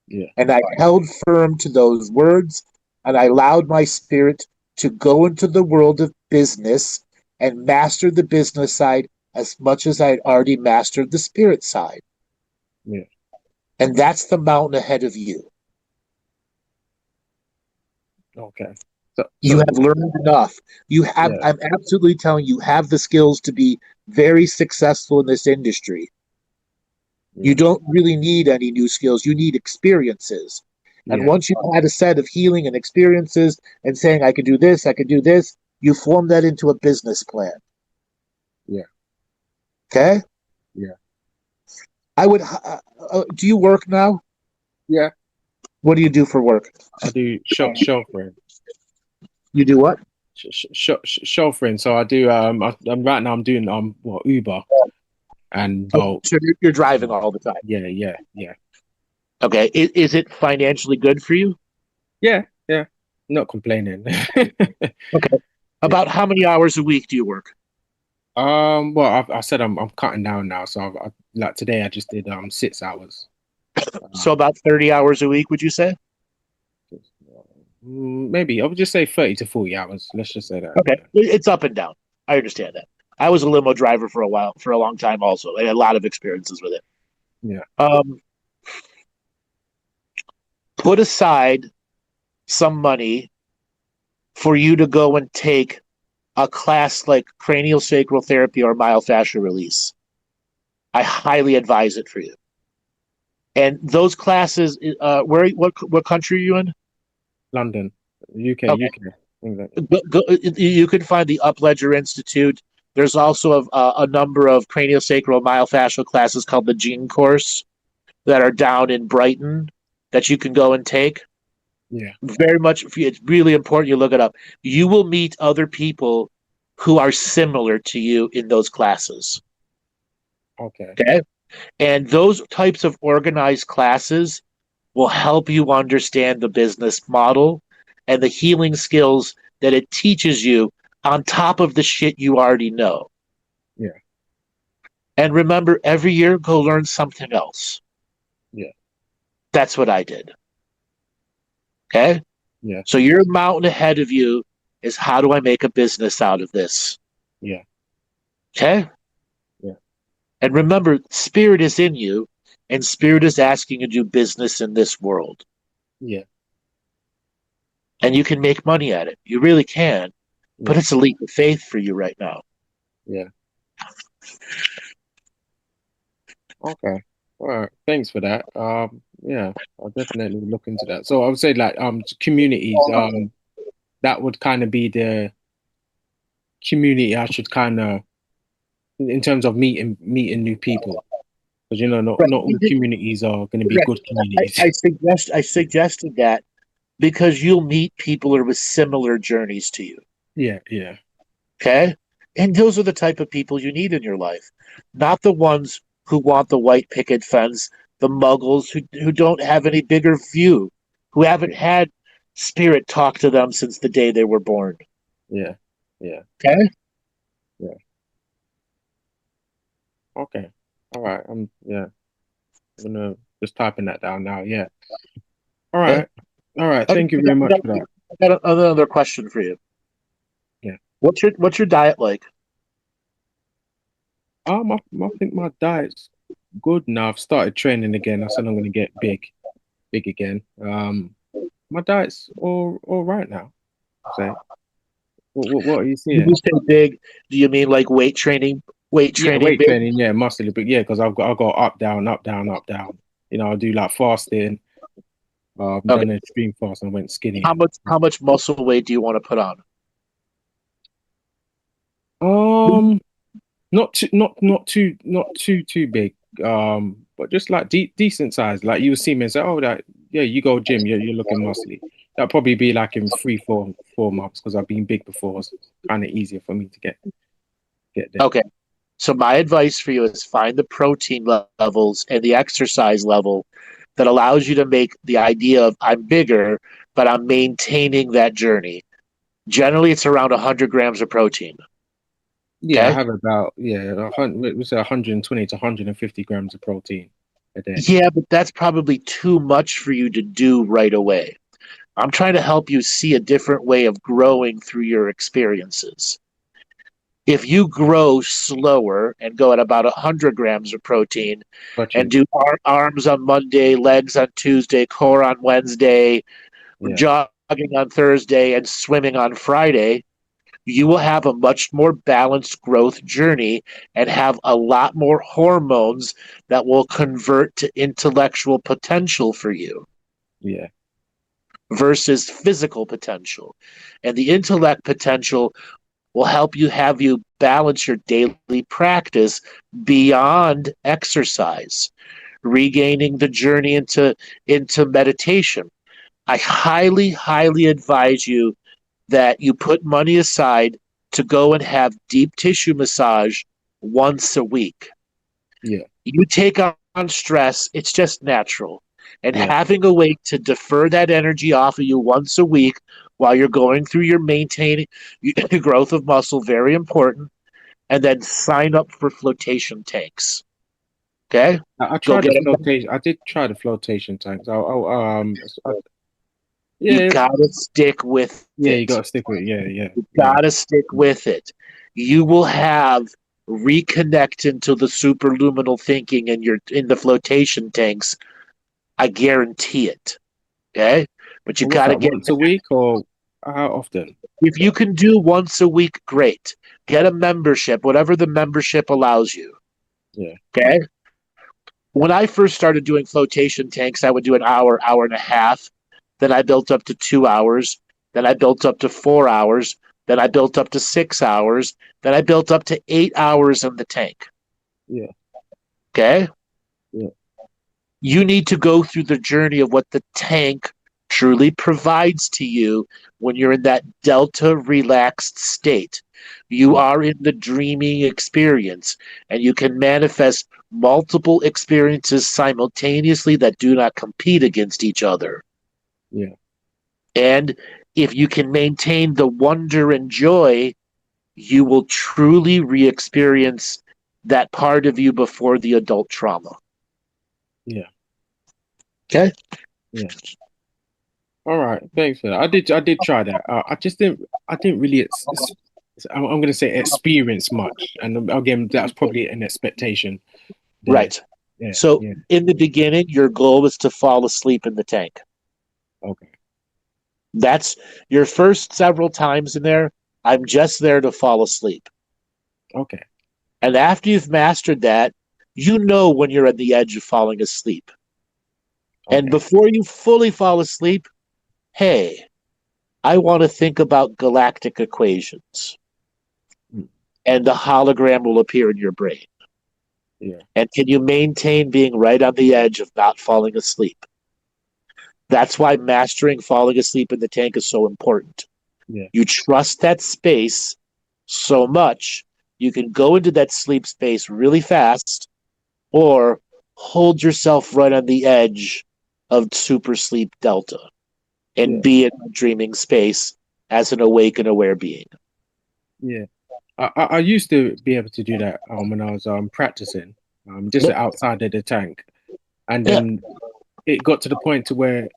Yeah. And I held firm to those words, and I allowed my spirit to go into the world of business and master the business side as much as I had already mastered the spirit side. Yeah. And that's the mountain ahead of you. Okay. You have learned enough. You have, I'm absolutely telling you, have the skills to be very successful in this industry. You don't really need any new skills. You need experiences. And once you've had a set of healing and experiences and saying, I can do this, you form that into a business plan. Yeah. Okay? Yeah. I would, do you work now? Yeah. What do you do for work? I do chauffeuring. You do what? Chauffeuring. So I do, I'm right now I'm doing, Uber and Bolt. So you're driving all the time? Yeah. Okay. Is it financially good for you? Yeah. Not complaining. Okay. About how many hours a week do you work? Well, I said I'm cutting down now. So like today I just did 6 hours. So about 30 hours a week, would you say? Maybe I would just say 30 to 40 hours. Let's just say that. Okay. It's up and down. I understand that. I was a limo driver for a long time also. I had a lot of experiences with it. Yeah. Put aside some money for you to go and take a class like cranial sacral therapy or myofascial release. I highly advise it for you. And those classes, what country are you in? London, UK, Okay. UK. You can find the Upledger Institute. There's also a number of craniosacral myofascial classes called the Gene Course that are down in Brighton that you can go and take. Yeah. Very much, it's really important you look it up. You will meet other people who are similar to you in those classes. Okay. And those types of organized classes will help you understand the business model and the healing skills that it teaches you on top of the shit you already know. Yeah. And remember, every year, go learn something else. Yeah. That's what I did. Okay? Yeah. So your mountain ahead of you is, how do I make a business out of this? Yeah. Okay? Yeah. And remember, spirit is in you, and spirit is asking you to do business in this world. Yeah. And you can make money at it. You really can. But Yeah. it's a leap of faith for you right now. Yeah. Okay. All right. Thanks for that. Yeah, I'll definitely look into that. So I would say like communities, that would kind of be the community I should kind of, in terms of meeting new people, because not Right. all communities are going to be Right. good communities. I suggested that because you'll meet people who are with similar journeys to you. Yeah. Yeah. Okay? And those are the type of people you need in your life, not the ones who want the white picket fence, the muggles who don't have any bigger view, who haven't had spirit talk to them since the day they were born. Yeah. Yeah. Okay? Yeah. Okay. All right. Yeah. I'm gonna just typing that down now. Yeah. All Okay. right. All right. Okay, Thank you very much for that. I got another question for you. Yeah. What's your diet like? I think my diet's good now. I've started training again. I said I'm gonna get big again. My diet's all right now. So, what are you When seeing? you say big, do you mean like weight training? Weight Yeah, training weight big? training. Yeah, muscle, but yeah, because I go up, down, up, down, up, down. I do like fasting. I've Okay. done an extreme fast and I went skinny. How much muscle weight do you want to put on? Not too big. But just like decent size. Like you see me and say, oh, that yeah, you go gym, you're looking muscly. That'll probably be like in 4 months because I've been big before. It's kind of easier for me to get there. Okay. So my advice for you is find the protein levels and the exercise level that allows you to make the idea of, I'm bigger, but I'm maintaining that journey. Generally, it's around 100 grams of protein. Yeah, I Okay. have about 120 to 150 grams of protein a day. Yeah, but that's probably too much for you to do right away. I'm trying to help you see a different way of growing through your experiences. If you grow slower and go at about 100 grams of protein Got and you. do arms on Monday, legs on Tuesday, core on Wednesday, Yeah, jogging on Thursday, and swimming on Friday, you will have a much more balanced growth journey and have a lot more hormones that will convert to intellectual potential for you yeah, versus physical potential. And the intellect potential will help you balance your daily practice beyond exercise, regaining the journey into meditation. I highly advise you that you put money aside to go and have deep tissue massage once a week. yeah, You take on stress, it's just natural. And yeah, having a way to defer that energy off of you once a week while you're going through your maintaining your growth of muscle, very important. And then sign up for flotation tanks. Okay? I Go tried the get them. flotation. I did try the flotation tanks. You Yeah, gotta stick with yeah, you it. gotta stick with it. Yeah, yeah, You yeah, gotta stick with it. You will have reconnect into the superluminal thinking and you're in the flotation tanks. I guarantee it. Okay? But you And what's gotta that? get, Once a week or how often? if you can do once a week, great. Get a membership, whatever the membership allows you. Yeah, Okay? When I first started doing flotation tanks, I would do an hour, hour and a half. Then I built up to 2 hours. Then I built up to 4 hours. Then I built up to 6 hours. Then I built up to 8 hours in the tank. yeah, Okay? yeah, You need to go through the journey of what the tank truly provides to you when you're in that delta relaxed state. You yeah, are in the dreaming experience, and you can manifest multiple experiences simultaneously that do not compete against each other. yeah, And if you can maintain the wonder and joy, you will truly re experience that part of you before the adult trauma. yeah, Okay? yeah. All right, thanks for that. I did try that. I didn't really. I'm going to say experience much, and again, that's probably an expectation there. Right. Yeah. So Yeah. in the beginning, your goal was to fall asleep in the tank. Okay. That's your first several times in there. I'm just there to fall asleep. Okay. And after you've mastered that, you know when you're at the edge of falling asleep. Okay. And before you fully fall asleep, hey, I want to think about galactic equations. And the hologram will appear in your brain. Yeah. And can you maintain being right on the edge of not falling asleep? That's why mastering falling asleep in the tank is so important. Yeah. You trust that space so much, you can go into that sleep space really fast or hold yourself right on the edge of super sleep delta and be in a dreaming space as an awake and aware being. Yeah. I used to be able to do that when I was practicing, just outside of the tank. And then it got to the point to where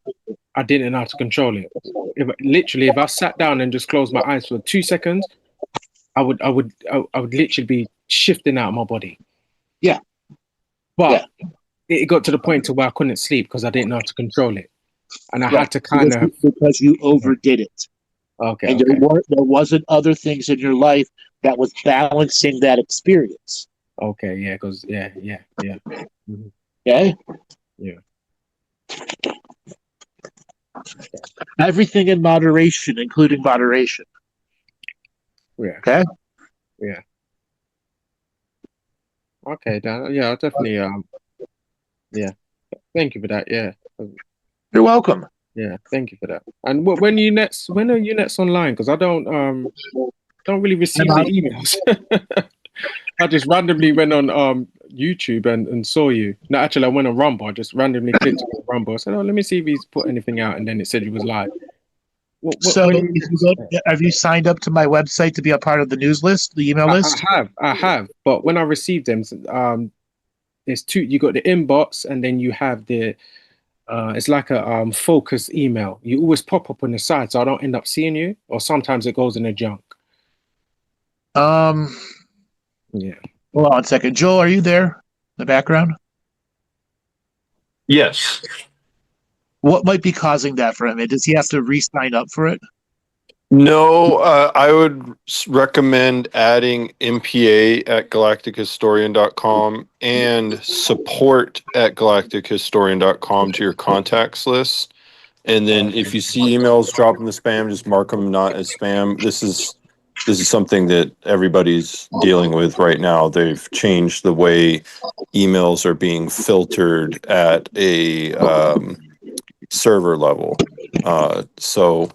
I didn't know how to control it. If I sat down and just closed my eyes for 2 seconds, I would literally be shifting out of my body. Yeah. But it got to the point to where I couldn't sleep because I didn't know how to control it. And I had to because you overdid it. Okay. And there wasn't other things in your life that was balancing that experience. Okay, yeah, because yeah. Mm-hmm. Okay? Yeah. Everything in moderation, including moderation. Yeah. Okay? Yeah. Okay, Dan. Yeah, I'll definitely yeah. Thank you for that. Yeah. You're welcome. Yeah, thank you for that. And when are you next online? Because I don't really receive the emails. I just randomly went on YouTube and saw you. No, actually I went on Rumble. I just randomly clicked on Rumble. I said, oh, let me see if he's put anything out, and then it said he was live. Have you signed up to my website to be a part of the news list, the email list? I have. But when I received them, there's two. You got the inbox, and then you have the it's like a focus email. You always pop up on the side, so I don't end up seeing you. Or sometimes it goes in the junk. Yeah. Hold on a second. Joel, are you there in the background? Yes. What might be causing that for him? Does he have to re-sign up for it? No, I would recommend adding MPA at galactichistorian.com and support at galactichistorian.com to your contacts list. And then if you see emails drop in the spam, just mark them not as spam. This is something that everybody's dealing with right now. They've changed the way emails are being filtered at a server level. So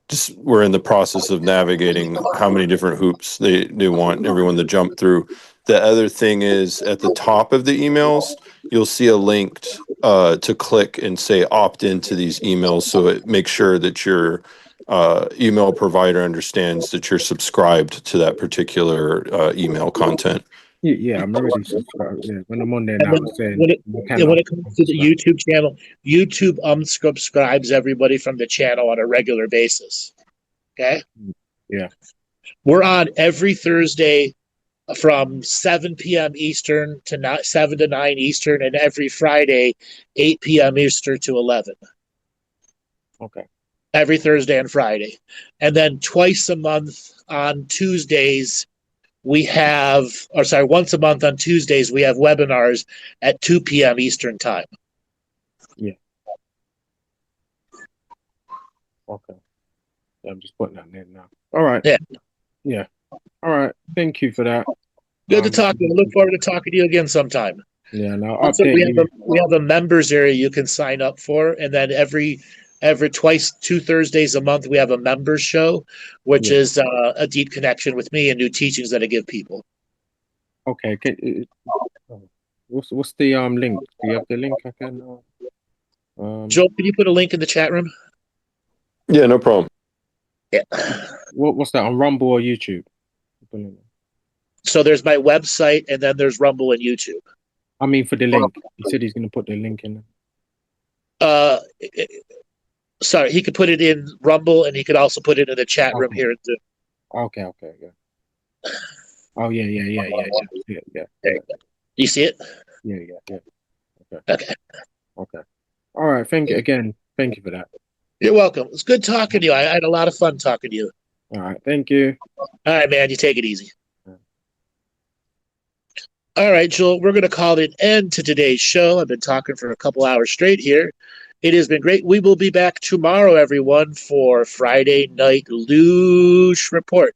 just we're in the process of navigating how many different hoops they want everyone to jump through. The other thing is at the top of the emails, you'll see a link to click and say opt into these emails, so it makes sure that your email provider understands that you're subscribed to that particular email content. Yeah, I'm already subscribed. Yeah, when I'm on there now, it's saying when it comes to the YouTube channel, YouTube unsubscribes everybody from the channel on a regular basis. Okay? Yeah. We're on every Thursday from 7 p.m. Eastern to 7 to 9 Eastern, and every Friday, 8 p.m. Eastern to 11. Okay. Every Thursday and Friday. And then twice a month on Tuesdays, once a month on Tuesdays, we have webinars at 2 p.m. Eastern time. Yeah. Okay. I'm just putting that in now. All right. Yeah. All right. Thank you for that. Good to talk to you. I look forward to talking to you again sometime. Yeah, and I'll Also, update we have a members area you can sign up for, and then every 2 Thursdays a month we have a members show, which is a deep connection with me and new teachings that I give people. Okay. What's the link? Do you have the link? I can. Joel, can you put a link in the chat room? Yeah, no problem. Yeah. What's that, on Rumble or YouTube? So there's my website, and then there's Rumble and YouTube. I mean, for the link. He said he's going to put the link in. Sorry, he could put it in Rumble, and he could also put it in the chat room Okay. here in Zoom. Okay, yeah. Oh yeah. There you go. You see it? Yeah. Okay. Okay. All right. Thank you again. Thank you for that. You're welcome. It's good talking to you. I had a lot of fun talking to you. All right. Thank you. All right, man. You take it easy. All right, Joel, we're going to call it an end to today's show. I've been talking for a couple hours straight here. It has been great. We will be back tomorrow, everyone, for Friday Night Luge Report.